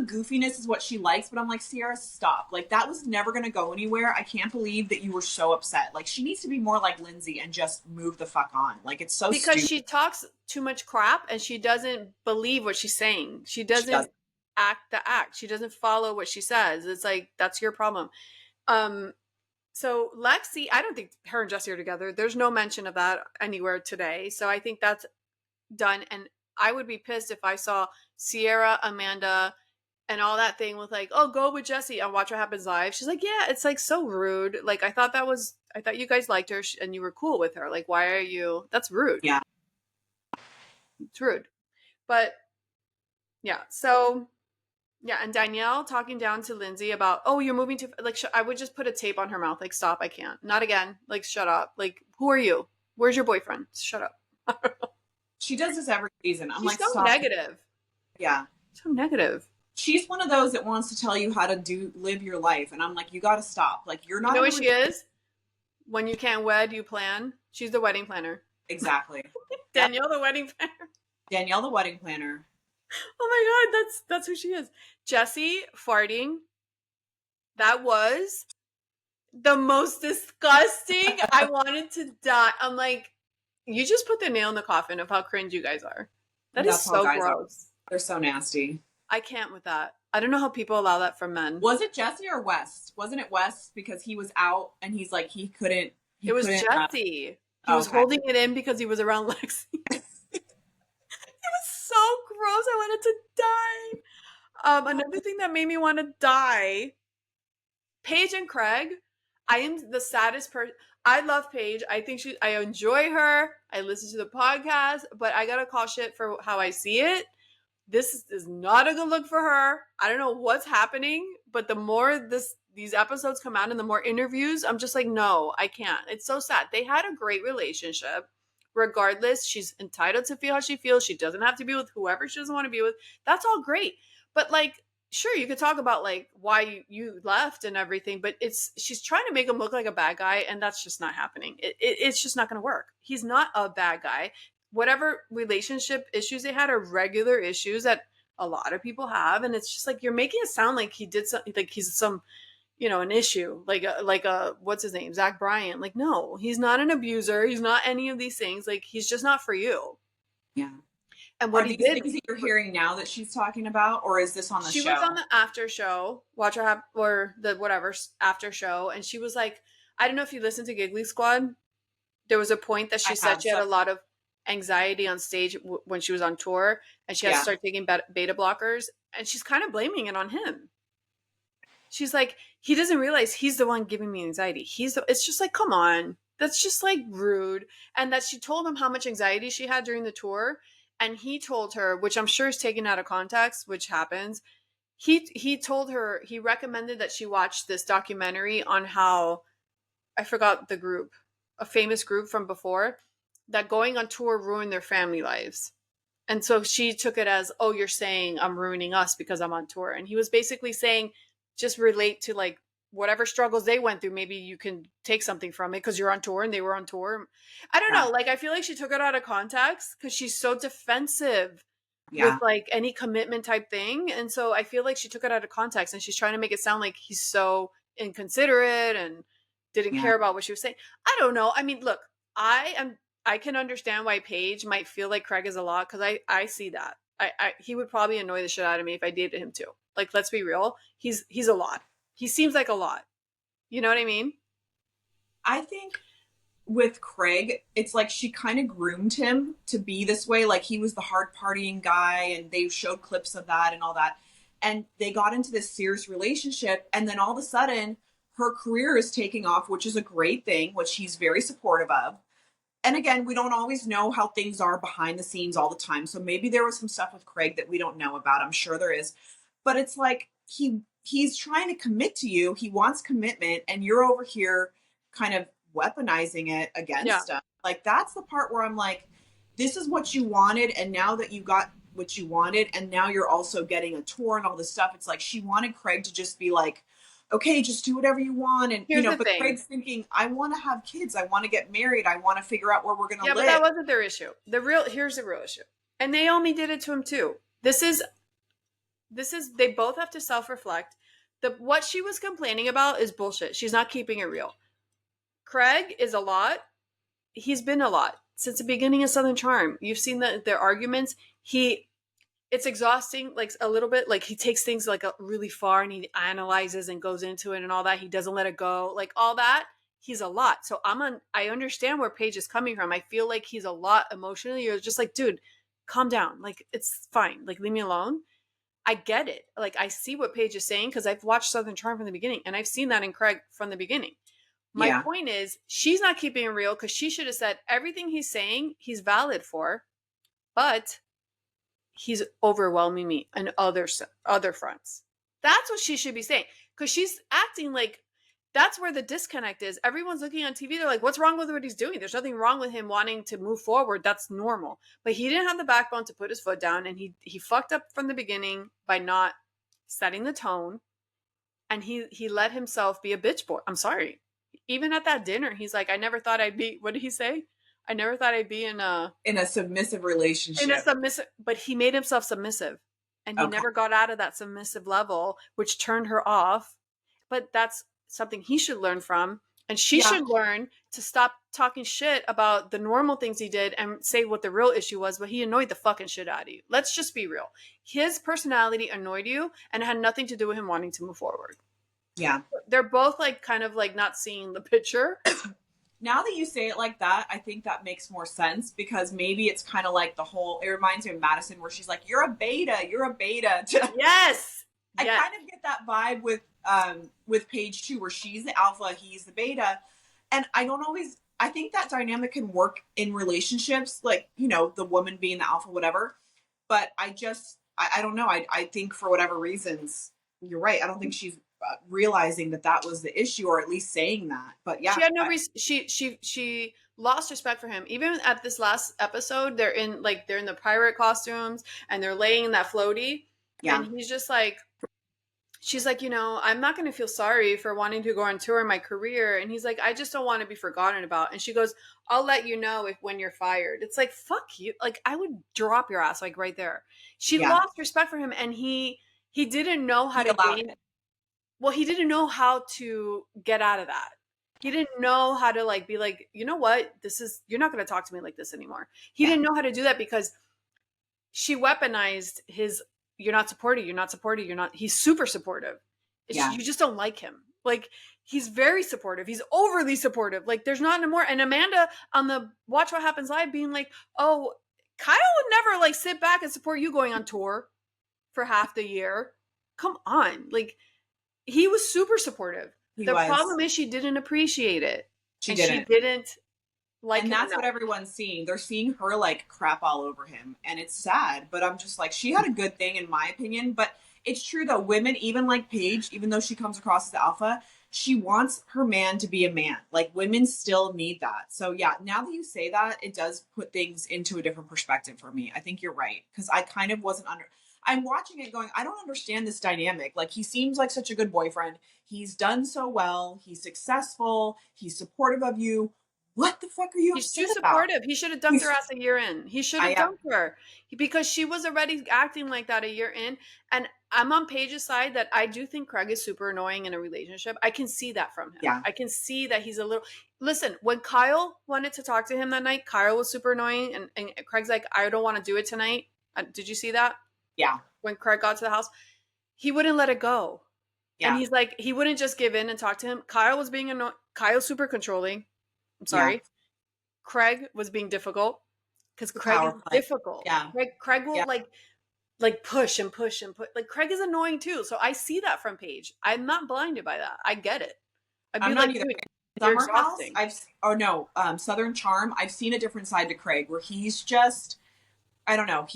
Speaker 2: goofiness is what she likes, but I'm like, Sierra, stop. Like, that was never gonna go anywhere. I can't believe that you were so upset. Like, she needs to be more like Lindsay and just move the fuck on. Like, it's so
Speaker 1: Because
Speaker 2: stupid.
Speaker 1: she talks too much crap and she doesn't believe what she's saying. She
Speaker 2: She does.
Speaker 1: doesn't act the act. She doesn't follow what she says. It's like that's your problem. Um so Lexi, I don't think her and Jesse are together. There's no mention of that anywhere today. So I think that's done and I would be pissed if I saw Sierra, Amanda, and all that thing with like, oh, go with Jesse and watch what happens live. She's like, yeah, it's like so rude. Like I thought you guys liked her and you were cool with her. Like, why are you? That's rude.
Speaker 2: Yeah.
Speaker 1: It's rude. But yeah, so yeah, and Danielle talking down to Lindsay about, oh, you're moving to like. I would just put a tape on her mouth, like, stop, I can't, not again, like, shut up, like, who are you? Where's your boyfriend? Shut up.
Speaker 2: She does this every season. I'm
Speaker 1: She's
Speaker 2: like,
Speaker 1: so
Speaker 2: stop.
Speaker 1: negative,
Speaker 2: Yeah.
Speaker 1: so negative.
Speaker 2: She's one of those that wants to tell you how to live your life. And I'm like, you gotta stop. Like, you're
Speaker 1: You
Speaker 2: not
Speaker 1: know
Speaker 2: in a
Speaker 1: what she is? When you can't wed, you plan. She's the wedding planner.
Speaker 2: exactly. Yep.
Speaker 1: Danielle, the wedding planner.
Speaker 2: Danielle, the wedding planner.
Speaker 1: Oh my god, that's who she is. Jesse farting. That was the most disgusting. I wanted to die. I'm like, you just put the nail in the coffin of how cringe you guys are. That is
Speaker 2: That's how
Speaker 1: so
Speaker 2: guys are.
Speaker 1: gross.
Speaker 2: They're so nasty.
Speaker 1: I can't with that. I don't know how people allow that from men.
Speaker 2: Was it Jesse or West? Wasn't it West because he was out and he's like he couldn't.
Speaker 1: It was
Speaker 2: couldn't,
Speaker 1: Jesse. He was
Speaker 2: okay.
Speaker 1: holding it in because he was around Lexi. It was so gross. I wanted to die. Another thing that made me want to die. Paige and Craig. I am the saddest person. I love Paige. I enjoy her. I listen to the podcast, but I gotta call shit for how I see it. This is not a good look for her. I don't know what's happening, but the more these episodes come out and the more interviews, I'm just like, no, I can't. It's so sad. They had a great relationship. Regardless, she's entitled to feel how she feels. She doesn't have to be with whoever she doesn't want to be with. That's all great. But like, sure, you could talk about like why you left and everything, but she's trying to make him look like a bad guy, and that's just not happening. It's just not going to work. He's not a bad guy. Whatever relationship issues they had are regular issues that a lot of people have, and it's just like you're making it sound like he did something, like he's some, an issue, like a what's his name, Zach Bryan. Like, no, he's not an abuser. He's not any of these things. Like, he's just not for you.
Speaker 2: Yeah.
Speaker 1: And
Speaker 2: Are
Speaker 1: what he
Speaker 2: these
Speaker 1: did,
Speaker 2: things that you're hearing now that she's talking about, or is this on the
Speaker 1: she
Speaker 2: show?
Speaker 1: was on the after show, watch her have, or the whatever after show, and she was like, I don't know if you listened to Giggly Squad. There was a point that she said she had a lot of anxiety on stage when she was on tour, and she had to start taking beta blockers, and she's kind of blaming it on him. She's like, he doesn't realize he's the one giving me anxiety. It's just like, come on, that's just like rude. And that she told him how much anxiety she had during the tour, and he told her, which I'm sure is taken out of context, which happens. He told her, he recommended that she watch this documentary on how, I forgot the group, a famous group from before, that going on tour ruined their family lives. And so she took it as, oh, you're saying I'm ruining us because I'm on tour. And he was basically saying, just relate to like whatever struggles they went through, maybe you can take something from it because you're on tour and they were on tour. I don't
Speaker 2: Yeah.
Speaker 1: know. Like, I feel like she took it out of context because she's so defensive with
Speaker 2: Yeah.
Speaker 1: like any commitment type thing. And so I feel like she took it out of context and she's trying to make it sound like he's so inconsiderate and didn't
Speaker 2: Yeah.
Speaker 1: care about what she was saying. I don't know. I mean, look, I can understand why Paige might feel like Craig is a lot because I see that. He would probably annoy the shit out of me if I dated him too. Like, let's be real. He's a lot. He seems like a lot. You know what I mean?
Speaker 2: I think with Craig, it's like she kind of groomed him to be this way. Like he was the hard partying guy, and they showed clips of that and all that. And they got into this serious relationship, and then all of a sudden, her career is taking off, which is a great thing, which he's very supportive of. And again, we don't always know how things are behind the scenes all the time. So maybe there was some stuff with Craig that we don't know about. I'm sure there is. But it's like he's trying to commit to you. He wants commitment, and you're over here kind of weaponizing it
Speaker 1: Yeah.
Speaker 2: against him. Like that's the part where I'm like, this is what you wanted, and now that you got what you wanted, and now you're also getting a tour and all this stuff. It's like she wanted Craig to just be like, okay, just do whatever you want. And,
Speaker 1: Here's the
Speaker 2: but
Speaker 1: thing.
Speaker 2: Craig's thinking, I want to have kids. I want to get married. I want to figure out where we're going to
Speaker 1: Yeah, but that
Speaker 2: live.
Speaker 1: wasn't their issue. Here's the real issue. And Naomi did it to him too. This is they both have to self-reflect. What she was complaining about is bullshit. She's not keeping it real. Craig is a lot. He's been a lot since the beginning of Southern Charm. You've seen their arguments. It's exhausting, like a little bit. Like he takes things like really far and he analyzes and goes into it and all that. He doesn't let it go, like all that. He's a lot. So I understand where Paige is coming from. I feel like he's a lot emotionally. You're just like, dude, calm down. Like it's fine. Like leave me alone. I get it. Like I see what Paige is saying because I've watched Southern Charm from the beginning and I've seen that in Craig from the beginning. My
Speaker 2: Yeah.
Speaker 1: point is, she's not keeping it real because she should have said everything he's saying, he's valid for, but he's overwhelming me on other fronts. That's what she should be saying because she's acting like that's where the disconnect is. Everyone's looking on TV. They're like, what's wrong with what he's doing? There's nothing wrong with him wanting to move forward. That's normal. But he didn't have the backbone to put his foot down. And he fucked up from the beginning by not setting the tone. And he let himself be a bitch boy. I'm sorry. Even at that dinner, he's like, I never thought I'd be, what did he say? I never thought I'd be
Speaker 2: In a submissive
Speaker 1: in a
Speaker 2: relationship.
Speaker 1: submissive, but he made himself submissive and he
Speaker 2: Okay.
Speaker 1: never got out of that submissive level, which turned her off. But that's something he should learn from. And she
Speaker 2: Yeah.
Speaker 1: should learn to stop talking shit about the normal things he did and say what the real issue was, but he annoyed the fucking shit out of you. Let's just be real. His personality annoyed you and it had nothing to do with him wanting to move forward.
Speaker 2: Yeah.
Speaker 1: They're both like kind of like not seeing the picture.
Speaker 2: Now that you say it like that, I think that makes more sense because maybe it's kind of like it reminds me of Madison where she's like, you're a beta, you're a beta.
Speaker 1: Yes.
Speaker 2: I
Speaker 1: Yes.
Speaker 2: kind of get that vibe with Paige too, where she's the alpha, he's the beta. And I think that dynamic can work in relationships, like, the woman being the alpha, whatever. But I don't know. I think for whatever reasons, you're right. I don't think she's realizing that was the issue, or at least saying that. But yeah,
Speaker 1: She had no reason. She lost respect for him. Even at this last episode, they're in the pirate costumes and they're laying in that floaty,
Speaker 2: yeah,
Speaker 1: and he's just like, she's like, I'm not going to feel sorry for wanting to go on tour in my career, and he's like, I just don't want to be forgotten about. And she goes, I'll let you know when you're fired. It's like, fuck you. Like I would drop your ass like right there. She
Speaker 2: yeah.
Speaker 1: lost respect for him, and he didn't know how
Speaker 2: He
Speaker 1: to
Speaker 2: allowed
Speaker 1: gain.
Speaker 2: it.
Speaker 1: Well, he didn't know how to get out of that. He didn't know how to like be like, you know what? You're not going to talk to me like this anymore. He
Speaker 2: Yeah,
Speaker 1: didn't know how to do that because she weaponized his you're not supportive, you're not supportive, you're not he's super supportive.
Speaker 2: yeah,
Speaker 1: You just don't like him. Like he's very supportive. He's overly supportive. Like there's not anymore. And Amanda on the Watch What Happens Live being like, "Oh, Kyle would never like sit back and support you going on tour for half the year." Come on. Like he was super supportive.
Speaker 2: he
Speaker 1: The
Speaker 2: was.
Speaker 1: problem is she didn't appreciate it.
Speaker 2: She
Speaker 1: And she
Speaker 2: didn't.
Speaker 1: didn't like
Speaker 2: And
Speaker 1: him
Speaker 2: that's
Speaker 1: enough.
Speaker 2: what everyone's seeing. They're seeing her like crap all over him. And it's sad. But I'm just like, she had a good thing in my opinion. But it's true though, women, even like Paige, even though she comes across as the alpha, she wants her man to be a man. Like women still need that. So yeah, now that you say that, it does put things into a different perspective for me. I think you're right. Because I kind of wasn't I'm watching it going, I don't understand this dynamic. Like, he seems like such a good boyfriend. He's done so well. He's successful. He's supportive of you. What the fuck are you
Speaker 1: He's too
Speaker 2: upset about?
Speaker 1: supportive. He should have dumped her
Speaker 2: He's,
Speaker 1: ass a year in. He should
Speaker 2: I
Speaker 1: have
Speaker 2: am,
Speaker 1: dumped her because she was already acting like that a year in. And I'm on Paige's side that I do think Craig is super annoying in a relationship. I can see that from him.
Speaker 2: yeah,
Speaker 1: I can see that he's a little. Listen, when Kyle wanted to talk to him that night, Kyle was super annoying. And Craig's like, I don't want to do it tonight. Did you see that?
Speaker 2: yeah,
Speaker 1: When Craig got to the house, he wouldn't let it go. And
Speaker 2: yeah,
Speaker 1: he's like, he wouldn't just give in and talk to him. Kyle was being annoying. Kyle's super controlling. I'm
Speaker 2: yeah.
Speaker 1: sorry. Craig was being difficult because
Speaker 2: The
Speaker 1: Craig is
Speaker 2: power play.
Speaker 1: difficult.
Speaker 2: Yeah,
Speaker 1: Craig will
Speaker 2: yeah.
Speaker 1: like push and push and put. Like Craig is annoying too. So I see that from Paige. I'm not blinded by that. I get it. I'd be
Speaker 2: I'm not
Speaker 1: like,
Speaker 2: either.
Speaker 1: dude, you're
Speaker 2: Summer House,
Speaker 1: exhausting.
Speaker 2: oh no, Southern Charm, I've seen a different side to Craig where he's just, I don't know,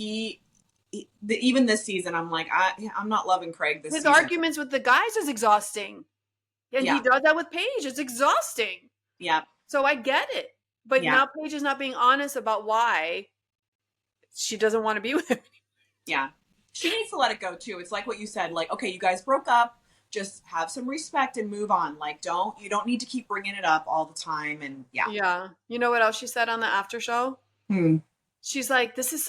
Speaker 2: even this season, I'm like, I'm not loving Craig this
Speaker 1: His
Speaker 2: season.
Speaker 1: arguments with the guys is exhausting, and he
Speaker 2: Yeah,
Speaker 1: does that with Paige. It's exhausting.
Speaker 2: yeah,
Speaker 1: So I get it. But
Speaker 2: yeah,
Speaker 1: now Paige is not being honest about why she doesn't want to be with him.
Speaker 2: yeah. She needs to let it go too. It's like what you said, like, okay, you guys broke up, just have some respect and move on. Like, you don't need to keep bringing it up all the time. And yeah.
Speaker 1: Yeah. You know what else she said on the after show?
Speaker 2: Hmm.
Speaker 1: She's like, this is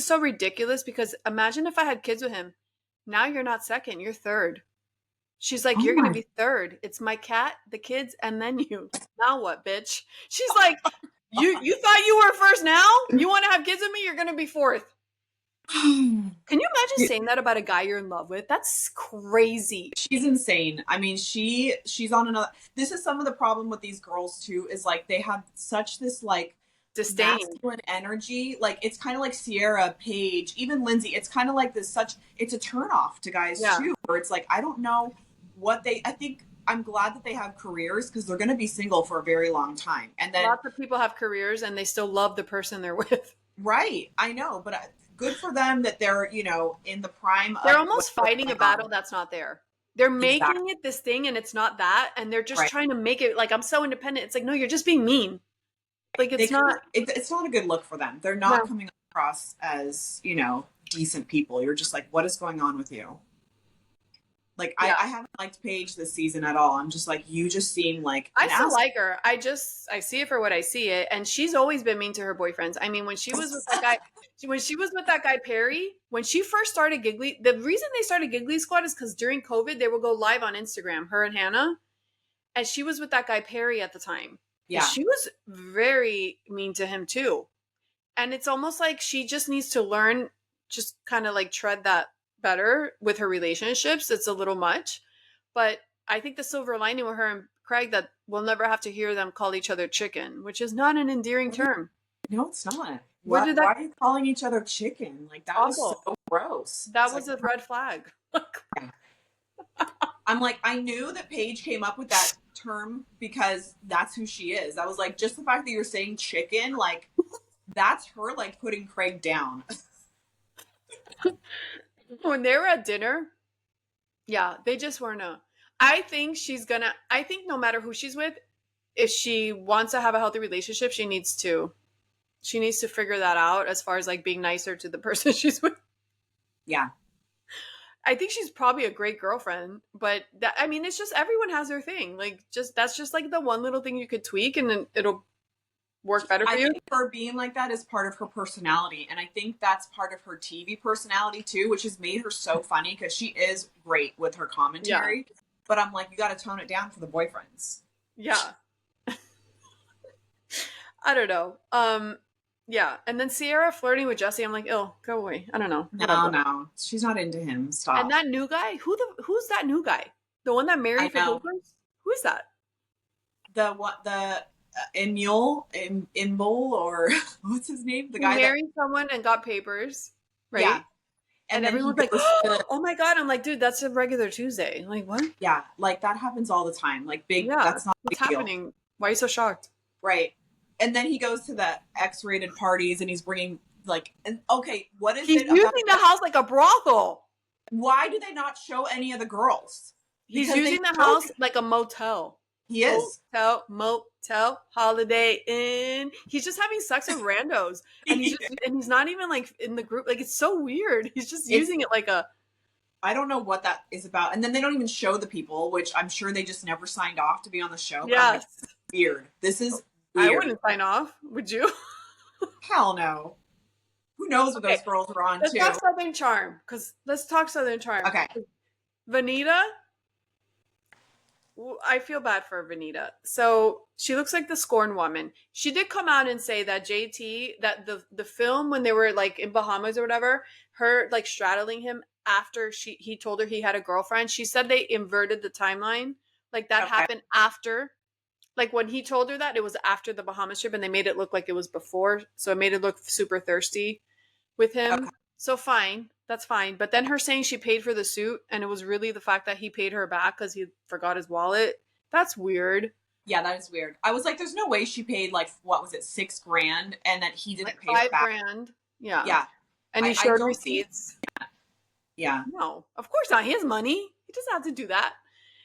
Speaker 1: so ridiculous because imagine if I had kids with him. Now you're not second, you're third. She's like,
Speaker 2: Oh
Speaker 1: you're gonna
Speaker 2: my,
Speaker 1: be third. It's my cat, the kids, and then you. Now what, bitch? She's like, you thought you were first now? You want to have kids with me? You're gonna be fourth. Can you imagine saying that about a guy you're in love with? That's crazy.
Speaker 2: she's insane. I mean, she's on another. This is some of the problem with these girls too. Is like they have such this like
Speaker 1: Disdain.
Speaker 2: masculine energy. Like it's kind of like Sierra, Paige, even Lindsay. It's kind of like this. It's a turnoff to guys
Speaker 1: Yeah.
Speaker 2: too. Where it's like I don't know what they. I think I'm glad that they have careers because they're going to be single for a very long time. And then
Speaker 1: Lots of people have careers and they still love the person they're with.
Speaker 2: right, I know, but good for them that they're in the prime
Speaker 1: They're
Speaker 2: of
Speaker 1: almost
Speaker 2: what's
Speaker 1: fighting a
Speaker 2: going on.
Speaker 1: battle that's not there. They're making
Speaker 2: Exactly.
Speaker 1: it this thing and it's not that. And they're just
Speaker 2: Right.
Speaker 1: trying to make it like, I'm so independent. It's like, no, you're just being mean. Like,
Speaker 2: They
Speaker 1: it's not.
Speaker 2: it's not a good look for them. They're not
Speaker 1: No.
Speaker 2: coming across as decent people. You're just like, what is going on with you? Like
Speaker 1: Yeah.
Speaker 2: I haven't liked Paige this season at all. I'm just like, you just seem like
Speaker 1: I
Speaker 2: an
Speaker 1: still
Speaker 2: asshole.
Speaker 1: like her. I see it for what I see it. And she's always been mean to her boyfriends. I mean, when she was with that guy, when she was with that guy, Perry, when she first started Giggly, the reason they started Giggly Squad is because during COVID, they would go live on Instagram, her and Hannah. And she was with that guy, Perry, at the time. And
Speaker 2: Yeah.
Speaker 1: she was very mean to him too. And it's almost like she just needs to learn, just kind of like tread that better with her relationships. It's a little much. But I think the silver lining with her and Craig that we'll never have to hear them call each other chicken, which is not an endearing term.
Speaker 2: No, it's not.
Speaker 1: Where
Speaker 2: Why,
Speaker 1: did
Speaker 2: why
Speaker 1: that
Speaker 2: are you calling each other chicken? Like that was
Speaker 1: awful?
Speaker 2: so gross.
Speaker 1: That
Speaker 2: It's
Speaker 1: was
Speaker 2: like,
Speaker 1: a red flag.
Speaker 2: I'm like, I knew that Paige came up with that term because that's who she is. I was like, just the fact that you're saying chicken, like that's her like putting Craig down.
Speaker 1: When they were at dinner, yeah, they just weren't a. I think no matter who she's with, if she wants to have a healthy relationship, she needs to figure that out as far as like being nicer to the person she's with.
Speaker 2: Yeah.
Speaker 1: I think she's probably a great girlfriend, but that, I mean, it's just everyone has their thing. Like, that's just like the one little thing you could tweak, and then it'll work better for
Speaker 2: I
Speaker 1: you.
Speaker 2: think her being like that is part of her personality. And I think that's part of her TV personality too, which has made her so funny because she is great with her commentary. Yeah. But I'm like, you got to tone it down for the boyfriends.
Speaker 1: Yeah. I don't know. Yeah. And then Sierra flirting with Jesse, I'm like, oh, go away. I don't know.
Speaker 2: No. She's not into him. Stop.
Speaker 1: And that new guy, who's that new guy? The one that married for papers? Who is that?
Speaker 2: The Imbol or what's his name? The guy
Speaker 1: married someone and got papers, right?
Speaker 2: Yeah.
Speaker 1: And everyone's like, oh my God. I'm like, dude, that's a regular Tuesday. I'm like, what?
Speaker 2: Yeah, like that happens all the time. Like that's not
Speaker 1: what's happening. Deal. Why are you so shocked?
Speaker 2: Right. And then he goes to the X-rated parties and he's bringing like, okay, what is
Speaker 1: he's
Speaker 2: it?
Speaker 1: He's using the house like a brothel.
Speaker 2: Why do they not show any of the girls?
Speaker 1: He's using the house like a motel.
Speaker 2: He is.
Speaker 1: Motel. Hotel, Holiday Inn. He's just having sex with randos, and he's not even like in the group. Like it's so weird. He's just
Speaker 2: It's
Speaker 1: using it like a
Speaker 2: I don't know what that is about. And then they don't even show the people, which I'm sure they just never signed off to be on the show. But I'm like,
Speaker 1: yes.
Speaker 2: weird. This is
Speaker 1: I
Speaker 2: weird.
Speaker 1: wouldn't sign off. Would you?
Speaker 2: Hell no. Who knows what those
Speaker 1: Okay,
Speaker 2: girls are on
Speaker 1: let's talk
Speaker 2: too?
Speaker 1: Southern Charm because let's talk Southern Charm.
Speaker 2: Okay.
Speaker 1: Vanita, I feel bad for Vanita. So she looks like the scorn woman. She did come out and say that JT, that the film when they were like in Bahamas or whatever, her like straddling him after he told her he had a girlfriend. She said they inverted the timeline. Like that
Speaker 2: Okay.
Speaker 1: happened after. Like when he told her that, it was after the Bahamas trip, and they made it look like it was before. So it made it look super thirsty with
Speaker 2: Okay.
Speaker 1: him. So fine, that's fine. But then her saying she paid for the suit and it was really the fact that he paid her back because he forgot his wallet. That's weird.
Speaker 2: Yeah, that is weird. I was like, there's no way she paid like what was it, $6,000 and that he didn't
Speaker 1: Like
Speaker 2: pay her
Speaker 1: five
Speaker 2: back.
Speaker 1: grand. Yeah.
Speaker 2: Yeah.
Speaker 1: And he
Speaker 2: I
Speaker 1: showed
Speaker 2: don't see
Speaker 1: receipts.
Speaker 2: yeah.
Speaker 1: No, of course not. His money. He doesn't have to do that.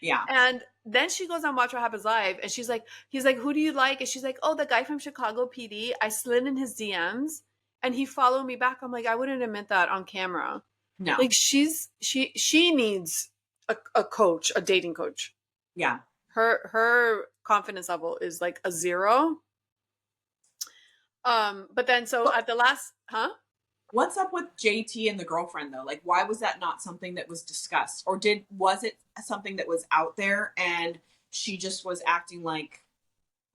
Speaker 2: Yeah.
Speaker 1: And then she goes on Watch What Happens Live and he's like, who do you like? And she's like, oh, the guy from Chicago PD. I slid in his DMs and he followed me back. I'm like, I wouldn't admit that on camera.
Speaker 2: No.
Speaker 1: Like she needs a coach, a dating coach.
Speaker 2: Yeah.
Speaker 1: Her confidence level is like a 0. But then so at the last,
Speaker 2: What's up with JT and the girlfriend though? Like, why was that not something that was discussed, or was it something that was out there and she just was acting like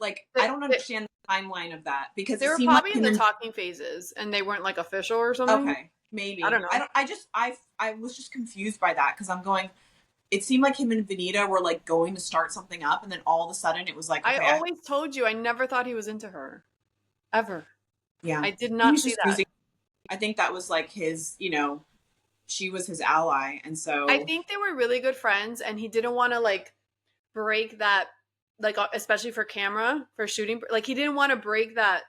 Speaker 2: I don't understand the timeline of that because
Speaker 1: they
Speaker 2: it
Speaker 1: were
Speaker 2: seemed like
Speaker 1: probably in the talking phases and they weren't like official or something.
Speaker 2: okay, maybe
Speaker 1: I don't know.
Speaker 2: I was just confused by that because I'm going. It seemed like him and Vanita were like going to start something up, and then all of a sudden it was like,
Speaker 1: I
Speaker 2: okay,
Speaker 1: always told you I never thought he was into her, ever.
Speaker 2: yeah,
Speaker 1: I did
Speaker 2: he
Speaker 1: not
Speaker 2: was
Speaker 1: see
Speaker 2: just
Speaker 1: that.
Speaker 2: using. I think that was like his, she was his ally, and
Speaker 1: I
Speaker 2: so
Speaker 1: think they were really good friends, and he didn't want to like break that, like especially for camera for shooting. Like he didn't want to break that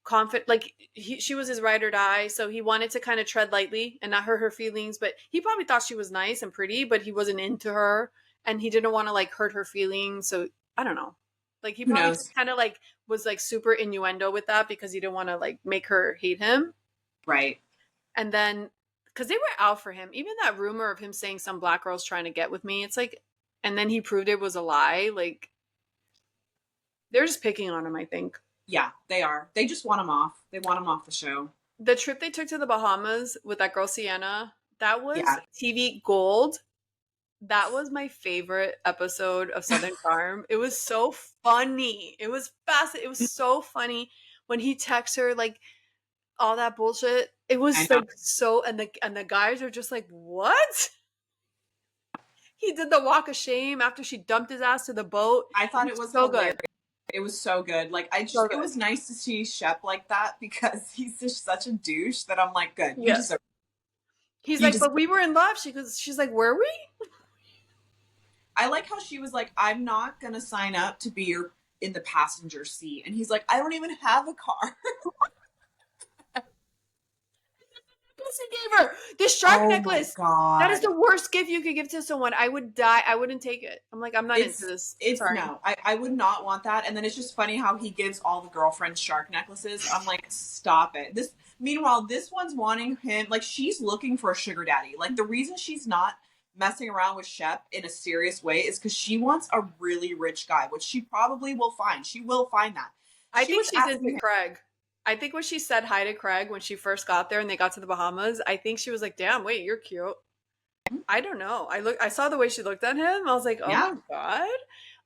Speaker 1: confident. Like she was his ride or die, so he wanted to kind of tread lightly and not hurt her feelings. But he probably thought she was nice and pretty, but he wasn't into her, and he didn't want to like hurt her feelings. So I don't know. Like he
Speaker 2: who
Speaker 1: probably
Speaker 2: knows,
Speaker 1: just kind of like was like super innuendo with that because he didn't want to like make her hate him.
Speaker 2: right?
Speaker 1: And then, because they were out for him, even that rumor of him saying some black girl's trying to get with me, it's like, and then he proved it was a lie. Like, they're just picking on him, I think.
Speaker 2: Yeah, they are. They just want him off. They want him off the show.
Speaker 1: The trip they took to the Bahamas with that girl, Sienna, that was
Speaker 2: Yeah.
Speaker 1: TV gold. That was my favorite episode of Southern Charm. It was so funny. It was fast. It was so funny when he texts her, like, all that bullshit. It
Speaker 2: I
Speaker 1: was
Speaker 2: know.
Speaker 1: like so, and the guys are just like, what? He did the walk of shame after she dumped his ass to the boat.
Speaker 2: I thought it was
Speaker 1: So
Speaker 2: hilarious.
Speaker 1: good.
Speaker 2: It was so good. Like
Speaker 1: So
Speaker 2: it
Speaker 1: good.
Speaker 2: was nice to see Shep like that because he's just such a douche that I'm like, good. You
Speaker 1: Yeah.
Speaker 2: deserve.
Speaker 1: He's
Speaker 2: You
Speaker 1: like,
Speaker 2: just.
Speaker 1: but we were in love. She's like, were we?
Speaker 2: I like how she was like, I'm not gonna sign up to be in the passenger seat, and he's like, I don't even have a car.
Speaker 1: He gave her this shark
Speaker 2: Oh
Speaker 1: necklace.
Speaker 2: my god,
Speaker 1: That is the worst gift you could give to someone. I would die. I wouldn't take it. I'm like, I'm not into this.
Speaker 2: It's
Speaker 1: Sorry.
Speaker 2: no, I would not want that. And then it's just funny how he gives all the girlfriends shark necklaces. I'm like, stop it. Meanwhile, this one's wanting him, like she's looking for a sugar daddy. Like the reason she's not messing around with Shep in a serious way is because she wants a really rich guy, which she probably will find. She will find that.
Speaker 1: I think
Speaker 2: was
Speaker 1: she's
Speaker 2: asking
Speaker 1: into
Speaker 2: him-
Speaker 1: Craig. I think when she said hi to Craig when she first got there and they got to the Bahamas, I think she was like, damn, wait, you're cute. I don't know. I saw the way she looked at him. I was like, oh
Speaker 2: Yeah.
Speaker 1: my God.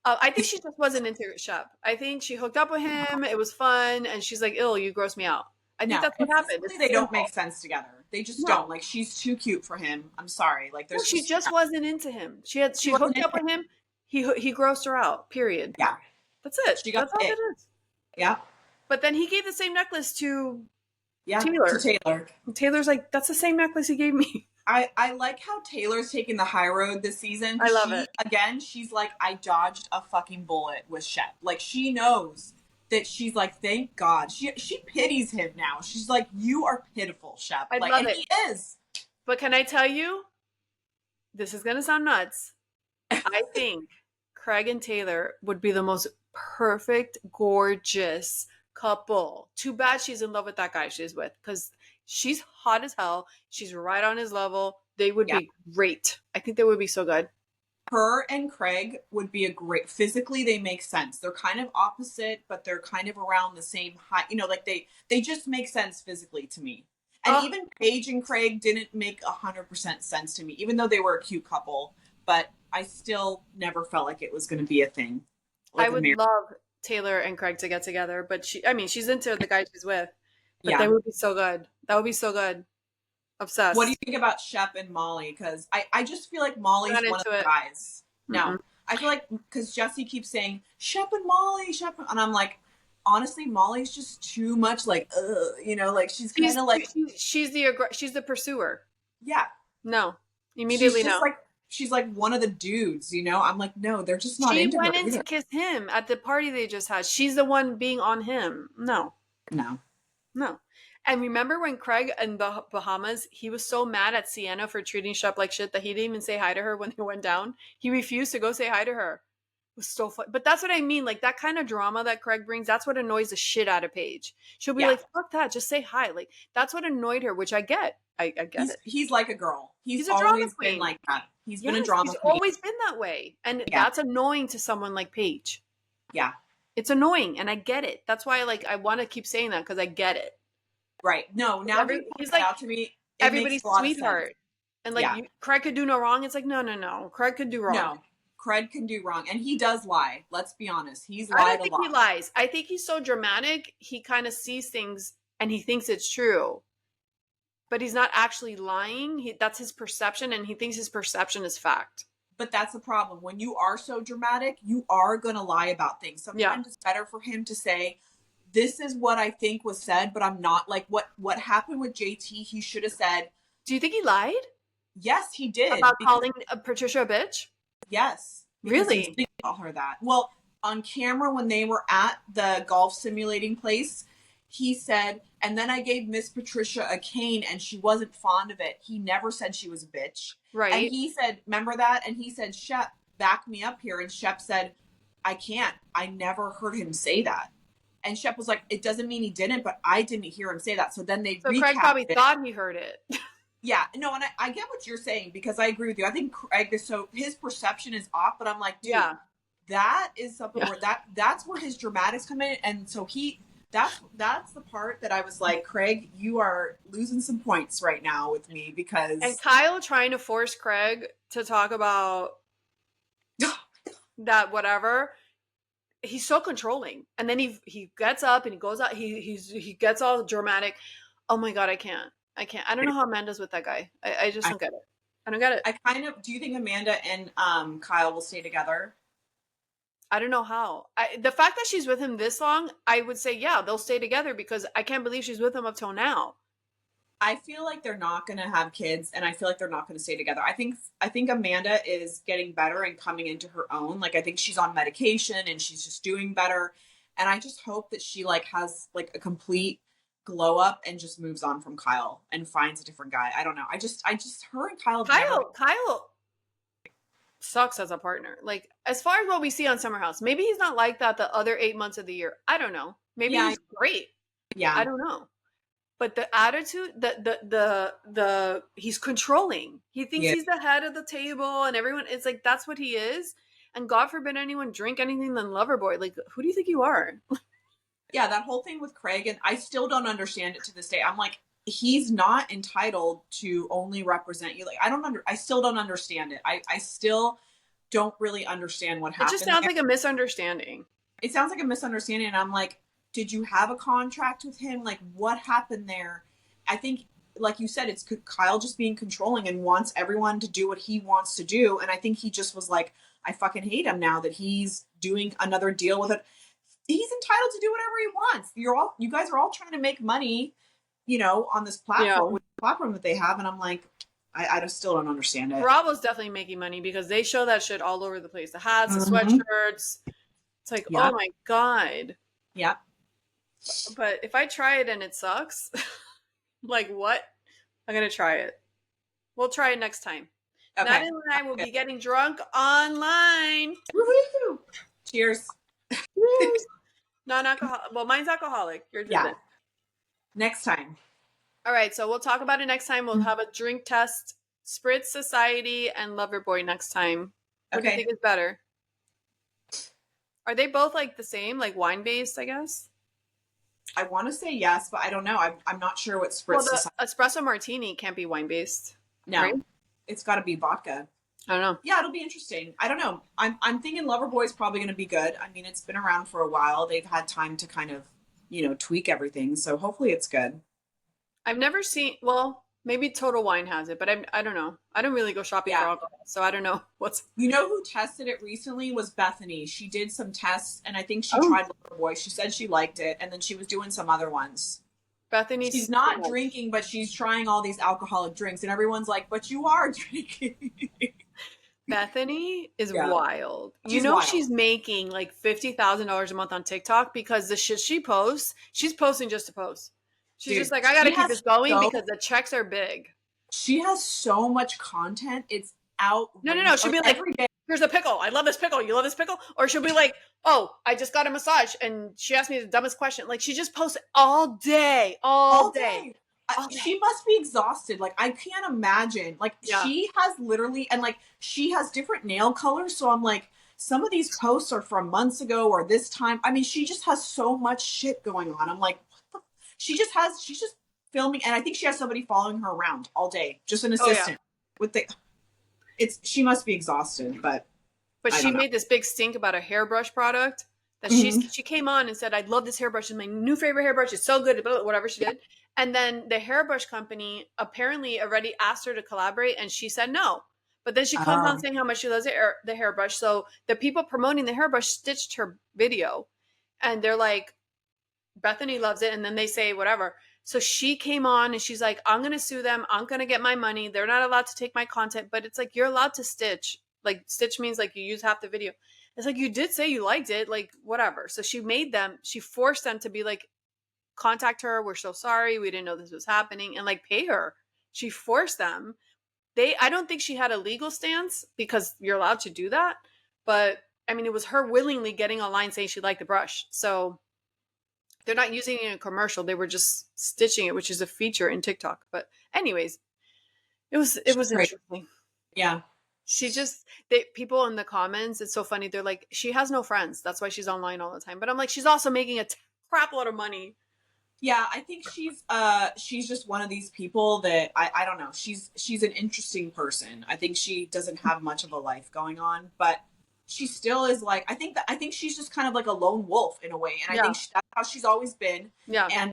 Speaker 1: I think she just wasn't into Shep. I think she hooked up with him. It was fun. And she's like, ill, you gross me out. I think
Speaker 2: No,
Speaker 1: that's what happened.
Speaker 2: physically, they don't make sense together. They just
Speaker 1: No.
Speaker 2: don't. Like she's too cute for him. I'm sorry. Like
Speaker 1: No,
Speaker 2: there's
Speaker 1: she just wasn't into him. She
Speaker 2: wasn't
Speaker 1: hooked
Speaker 2: into
Speaker 1: up with him. He grossed her out. Period.
Speaker 2: yeah.
Speaker 1: That's it.
Speaker 2: She got
Speaker 1: That's all
Speaker 2: it.
Speaker 1: it is.
Speaker 2: Yeah.
Speaker 1: But then he gave the same necklace to
Speaker 2: Yeah.
Speaker 1: Taylor.
Speaker 2: To Taylor.
Speaker 1: Taylor's like, that's the same necklace he gave me.
Speaker 2: I like how Taylor's taking the high road this season.
Speaker 1: I love it.
Speaker 2: Again, she's like, I dodged a fucking bullet with Shep. Like she knows that she's like, thank God. She pities him now. She's like, you are pitiful, Shep.
Speaker 1: I
Speaker 2: like,
Speaker 1: love
Speaker 2: and
Speaker 1: it.
Speaker 2: he is.
Speaker 1: But can I tell you, this is gonna sound nuts. I think Craig and Taylor would be the most perfect, gorgeous couple. Too bad she's in love with that guy she's with, because she's hot as hell. She's right on his level. They would
Speaker 2: Yeah.
Speaker 1: be great. I think they would be so good.
Speaker 2: Her and Craig would be a great, physically they make sense. They're kind of opposite, but they're kind of around the same height. You know, like they just make sense physically to me. And
Speaker 1: Oh,
Speaker 2: even Paige and Craig didn't make 100% sense to me, even though they were a cute couple. But I still never felt like it was going to be a thing,
Speaker 1: I
Speaker 2: like a
Speaker 1: would
Speaker 2: marriage.
Speaker 1: love Taylor and Craig to get together, but I mean, she's into the guy she's with, but they
Speaker 2: Yeah.
Speaker 1: would be so good. That would be so good.
Speaker 2: What do you
Speaker 1: Obsessed.
Speaker 2: think about Shep and Molly? Because I just feel like
Speaker 1: I'm not
Speaker 2: Molly's one of
Speaker 1: into
Speaker 2: the
Speaker 1: it.
Speaker 2: guys. No,
Speaker 1: Mm-mm.
Speaker 2: I feel like because Jesse keeps saying Shep and Molly, Shep, and I'm like, honestly, Molly's just too much. Like, you know, like she's kind
Speaker 1: She's
Speaker 2: of like,
Speaker 1: she's the pursuer.
Speaker 2: yeah,
Speaker 1: No,
Speaker 2: she's
Speaker 1: immediately
Speaker 2: just
Speaker 1: no.
Speaker 2: like she's like one of the dudes. You know, I'm like, no, they're just not
Speaker 1: She
Speaker 2: into her
Speaker 1: went in to
Speaker 2: either.
Speaker 1: kiss him at the party they just had. She's the one being on him. No,
Speaker 2: No,
Speaker 1: no. And remember when Craig in the Bahamas, he was so mad at Sienna for treating Shep like shit that he didn't even say hi to her when they went down. He refused to go say hi to her. It was so fun. But that's what I mean. Like that kind of drama that Craig brings, that's what annoys the shit out of Paige. She'll be
Speaker 2: yeah,
Speaker 1: like, fuck that, just say hi. Like that's what annoyed her, which I get. I get it.
Speaker 2: he's like a girl. He's
Speaker 1: He's a drama
Speaker 2: always been
Speaker 1: queen.
Speaker 2: like that. He's been a
Speaker 1: Yes, he's
Speaker 2: drama queen.
Speaker 1: always been that way. And
Speaker 2: Yeah,
Speaker 1: that's annoying to someone like Paige.
Speaker 2: yeah.
Speaker 1: It's annoying and I get it. That's why I want to keep saying that because I get it.
Speaker 2: Right. No, now that you
Speaker 1: He's
Speaker 2: point that
Speaker 1: like
Speaker 2: out to me, it makes
Speaker 1: everybody's
Speaker 2: a lot of sense.
Speaker 1: sweetheart. And like
Speaker 2: Yeah.
Speaker 1: Craig could do no wrong. It's like, no, no, no. Craig could do wrong.
Speaker 2: No, Craig can do wrong, and he does lie. Let's be honest, he's
Speaker 1: I
Speaker 2: lied
Speaker 1: don't
Speaker 2: a
Speaker 1: think he
Speaker 2: lot.
Speaker 1: lies. I think he's so dramatic, he kind of sees things and he thinks it's true. But he's not actually lying. That's his perception and he thinks his perception is fact.
Speaker 2: But that's the problem. When you are so dramatic, you are going to lie about things.
Speaker 1: Yeah.
Speaker 2: Sometimes it's better for him to say, "This is what I think was said, but I'm not." Like what happened with JT, he should have said,
Speaker 1: Do you think he lied
Speaker 2: "Yes, he did,"
Speaker 1: about
Speaker 2: because
Speaker 1: calling Patricia a bitch?
Speaker 2: yes, because he
Speaker 1: Really?
Speaker 2: did call her that. Well, on camera when they were at the golf simulating place, he said, and then I gave Miss Patricia a cane and she wasn't fond of it. He never said she was a bitch. And
Speaker 1: Right.
Speaker 2: he said, remember that? And he said, Shep, back me up here. And Shep said, I can't. I never heard him say that. And Shep was like, it doesn't mean he didn't, but I didn't hear him say that. So then they
Speaker 1: So Craig
Speaker 2: recapped
Speaker 1: probably
Speaker 2: it.
Speaker 1: thought he heard it.
Speaker 2: Yeah, no, and I get what you're saying because I agree with you. I think Craig is so his perception is off, but I'm like, dude,
Speaker 1: Yeah.
Speaker 2: that is something
Speaker 1: Yeah.
Speaker 2: where that's where his dramatics come in, and so that's the part that I was like, Craig, you are losing some points right now with me
Speaker 1: And
Speaker 2: because
Speaker 1: Kyle trying to force Craig to talk about that whatever. He's so controlling. And then he gets up and he goes out. He gets all dramatic. Oh my god, I can't. I can't. I don't know how Amanda's with that guy. I just
Speaker 2: I
Speaker 1: don't get it. I don't get it.
Speaker 2: I kind of do you think Amanda and Kyle will stay together?
Speaker 1: I don't know how. The fact that she's with him this long, I would say yeah, they'll stay together because I can't believe she's with him up till now.
Speaker 2: I feel like they're not going to have kids, and I feel like they're not going to stay together. I think Amanda is getting better and coming into her own. Like I think she's on medication and she's just doing better, and I just hope that she like has like a complete glow up and just moves on from Kyle and finds a different guy. I don't know. I just her and Kyle have never.
Speaker 1: Kyle sucks as a partner. Like as far as what we see on Summer House, maybe he's not like that the other 8 months of the year. I don't know. Maybe
Speaker 2: Yeah,
Speaker 1: he's great.
Speaker 2: yeah,
Speaker 1: I don't know. But the attitude, the he's controlling. He thinks
Speaker 2: yeah,
Speaker 1: he's the head of the table, and everyone. It's like that's what he is. And God forbid anyone drink anything than Loverboy. Like, who do you think you are?
Speaker 2: yeah. That whole thing with Craig, and I still don't understand it to this day. I'm like, he's not entitled to only represent you. Like, I still don't understand it. I still don't really understand what
Speaker 1: It just
Speaker 2: happened
Speaker 1: sounds
Speaker 2: there.
Speaker 1: like a misunderstanding.
Speaker 2: It sounds like a misunderstanding. And I'm like, did you have a contract with him? Like, what happened there? I think, like you said, it's Kyle just being controlling and wants everyone to do what he wants to do. And I think he just was like, I fucking hate him now that he's doing another deal with it. He's entitled to do whatever he wants. You guys are all trying to make money, on this
Speaker 1: Yeah.
Speaker 2: platform that they have. And I'm like, I just still don't understand it.
Speaker 1: Bravo's definitely making money because they show that shit all over the place. The hats, the
Speaker 2: Mm-hmm.
Speaker 1: sweatshirts. It's like, oh
Speaker 2: Yep.
Speaker 1: my God.
Speaker 2: Yep.
Speaker 1: But if I try it and it sucks, like what? I'm going to try it. We'll try it next time.
Speaker 2: Okay.
Speaker 1: Natalie and I will be getting drunk online.
Speaker 2: Woohoo! Cheers.
Speaker 1: Cheers. Non-alcoholic. Well, mine's alcoholic. Yours
Speaker 2: Yeah.
Speaker 1: isn't.
Speaker 2: Next time.
Speaker 1: All right, so we'll talk about it next time. We'll have a drink test, Spritz Society, and Loverboy next time. What do you
Speaker 2: Okay.
Speaker 1: think is better? Are they both like the same, like wine based? I guess.
Speaker 2: I want to say yes, but I don't know. I'm not sure what
Speaker 1: Well,
Speaker 2: spritz
Speaker 1: the
Speaker 2: society.
Speaker 1: espresso martini can't be wine based, right?
Speaker 2: No, it's got to be vodka.
Speaker 1: I don't know.
Speaker 2: Yeah, it'll be interesting. I don't know. I'm thinking Loverboy's probably going to be good. I mean, it's been around for a while. They've had time to kind of, tweak everything. So hopefully it's good.
Speaker 1: I've never seen. Well, maybe Total Wine has it, but I don't know. I don't really go shopping for
Speaker 2: Yeah.
Speaker 1: alcohol, so I don't know what's.
Speaker 2: You know who tested it recently was Bethany. She did some tests, and I think she
Speaker 1: Oh,
Speaker 2: tried Loverboy. She said she liked it, and then she was doing some other ones.
Speaker 1: Bethany's
Speaker 2: She's not drinking, but she's trying all these alcoholic drinks, and everyone's like, "But you are drinking."
Speaker 1: Bethany is
Speaker 2: Yeah,
Speaker 1: wild. You
Speaker 2: she's
Speaker 1: know
Speaker 2: wild.
Speaker 1: she's making like $50,000 a month on TikTok because the shit she posts, she's posting just to post. She's just
Speaker 2: Dude,
Speaker 1: like, I gotta
Speaker 2: she
Speaker 1: keep
Speaker 2: has
Speaker 1: this going
Speaker 2: so
Speaker 1: because the checks are big.
Speaker 2: she has so much content. It's
Speaker 1: No.
Speaker 2: outrageous.
Speaker 1: She'll
Speaker 2: Like
Speaker 1: be like,
Speaker 2: every day,
Speaker 1: here's a pickle. I love this pickle. You love this pickle? Or she'll be like, oh, I just got a massage and she asked me the dumbest question. Like she just posts all day, all
Speaker 2: all
Speaker 1: day,
Speaker 2: day.
Speaker 1: all day.
Speaker 2: She must be exhausted. Like I can't imagine. Like
Speaker 1: Yeah.
Speaker 2: she has literally, and like she has different nail colors. So I'm like, some of these posts are from months ago or this time. I mean, she just has so much shit going on. I'm like, what the? She's just filming, and I think she has somebody following her around all day, just an
Speaker 1: Oh yeah.
Speaker 2: assistant. With the, she must be exhausted, but
Speaker 1: But
Speaker 2: I
Speaker 1: she
Speaker 2: don't know.
Speaker 1: made this big stink about a hairbrush product that
Speaker 2: Mhm.
Speaker 1: she came on and said, I love this hairbrush. It's my new favorite hairbrush. It's so good, whatever she did. And then the hairbrush company apparently already asked her to collaborate and she said no. But then she comes on
Speaker 2: Um,
Speaker 1: saying how much she loves the hairbrush. So the people promoting the hairbrush stitched her video and they're like, Bethany loves it. And then they say whatever. So she came on and she's like, I'm going to sue them. I'm going to get my money. They're not allowed to take my content, but it's like, you're allowed to stitch. Like, stitch means like you use half the video. It's like, you did say you liked it, like, whatever. So she forced them to be like, contact her. We're so sorry. We didn't know this was happening and like pay her. She forced them. I don't think she had a legal stance because you're allowed to do that. But I mean, it was her willingly getting online saying she liked the brush. So they're not using it in a commercial. They were just stitching it, which is a feature in TikTok. But anyways, it was
Speaker 2: great.
Speaker 1: interesting.
Speaker 2: Yeah.
Speaker 1: She just people in the comments, it's so funny. They're like, she has no friends. That's why she's online all the time. But I'm like, she's also making a crap load of money.
Speaker 2: Yeah, I think she's just one of these people that I don't know. She's an interesting person. I think she doesn't have much of a life going on, but she still is like I think she's just kind of like a lone wolf in a way, and I
Speaker 1: Yeah.
Speaker 2: think that's how she's always been.
Speaker 1: Yeah.
Speaker 2: And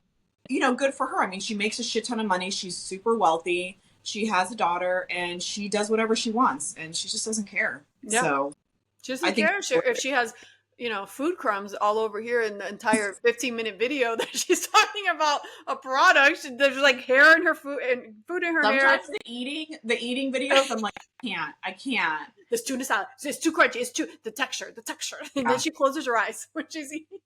Speaker 2: good for her. I mean, she makes a shit ton of money. She's super wealthy. She has a daughter, and she does whatever she wants, and she just doesn't care.
Speaker 1: Yeah.
Speaker 2: So
Speaker 1: She
Speaker 2: I
Speaker 1: doesn't
Speaker 2: think
Speaker 1: care if she has, food crumbs all over here in the entire 15-minute video that she's talking about a product. There's like hair in her food and food in her hair.
Speaker 2: sometimes the eating videos, I'm like, I can't.
Speaker 1: This tuna salad. It's too crunchy. It's too the texture. And then
Speaker 2: Yeah.
Speaker 1: she closes her eyes when she's eating.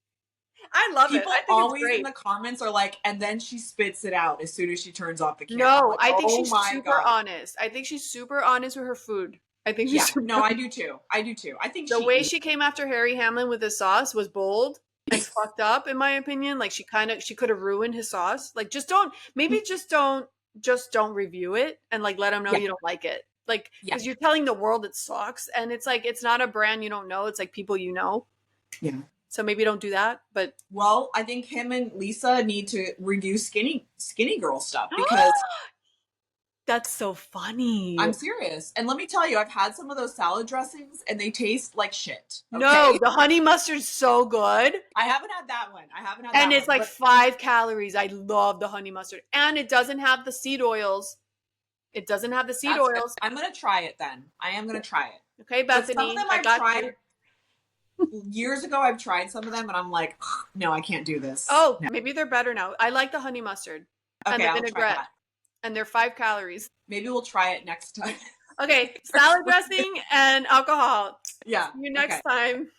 Speaker 1: I love it.
Speaker 2: People
Speaker 1: I think it's
Speaker 2: always in
Speaker 1: great.
Speaker 2: the comments are like, and then she spits it out as soon as she turns off the camera. I'm
Speaker 1: No,
Speaker 2: like,
Speaker 1: I think
Speaker 2: oh
Speaker 1: she's
Speaker 2: my
Speaker 1: super
Speaker 2: God.
Speaker 1: honest. I think she's super honest with her food. I think she's
Speaker 2: Yeah,
Speaker 1: super
Speaker 2: no, I do too. I think
Speaker 1: the
Speaker 2: she
Speaker 1: way
Speaker 2: eats.
Speaker 1: she came after Harry Hamlin with his sauce was bold and fucked up in my opinion. Like she could have ruined his sauce. Like just don't review it and like let him know
Speaker 2: Yeah,
Speaker 1: you don't like it. Like
Speaker 2: yeah,
Speaker 1: because you're telling the world it sucks and it's like it's not a brand you don't know. It's like people you know.
Speaker 2: yeah.
Speaker 1: So maybe don't do that. But
Speaker 2: Well, I think him and Lisa need to review skinny girl stuff because
Speaker 1: that's so funny.
Speaker 2: I'm serious. And let me tell you, I've had some of those salad dressings and they taste like shit.
Speaker 1: No,
Speaker 2: Okay.
Speaker 1: the honey mustard's so good.
Speaker 2: I haven't had that one. I haven't had
Speaker 1: And
Speaker 2: that
Speaker 1: it's
Speaker 2: one.
Speaker 1: like
Speaker 2: But
Speaker 1: 5 calories. I love the honey mustard. And it doesn't have the seed oils. It doesn't have the seed
Speaker 2: that's good.
Speaker 1: oils.
Speaker 2: I'm gonna try it then. I am gonna try it.
Speaker 1: Okay,
Speaker 2: But some of
Speaker 1: Bethany,
Speaker 2: them
Speaker 1: I
Speaker 2: I've
Speaker 1: got
Speaker 2: tried
Speaker 1: you.
Speaker 2: years ago. I've tried some of them and I'm like, no, I can't do this.
Speaker 1: Oh,
Speaker 2: No.
Speaker 1: maybe they're better now. I like the honey mustard and
Speaker 2: Okay,
Speaker 1: the
Speaker 2: I'll try
Speaker 1: vinaigrette.
Speaker 2: that.
Speaker 1: And they're 5 calories.
Speaker 2: Maybe we'll try it next time.
Speaker 1: Okay, salad dressing and alcohol.
Speaker 2: Yeah.
Speaker 1: See you next
Speaker 2: Okay.
Speaker 1: time.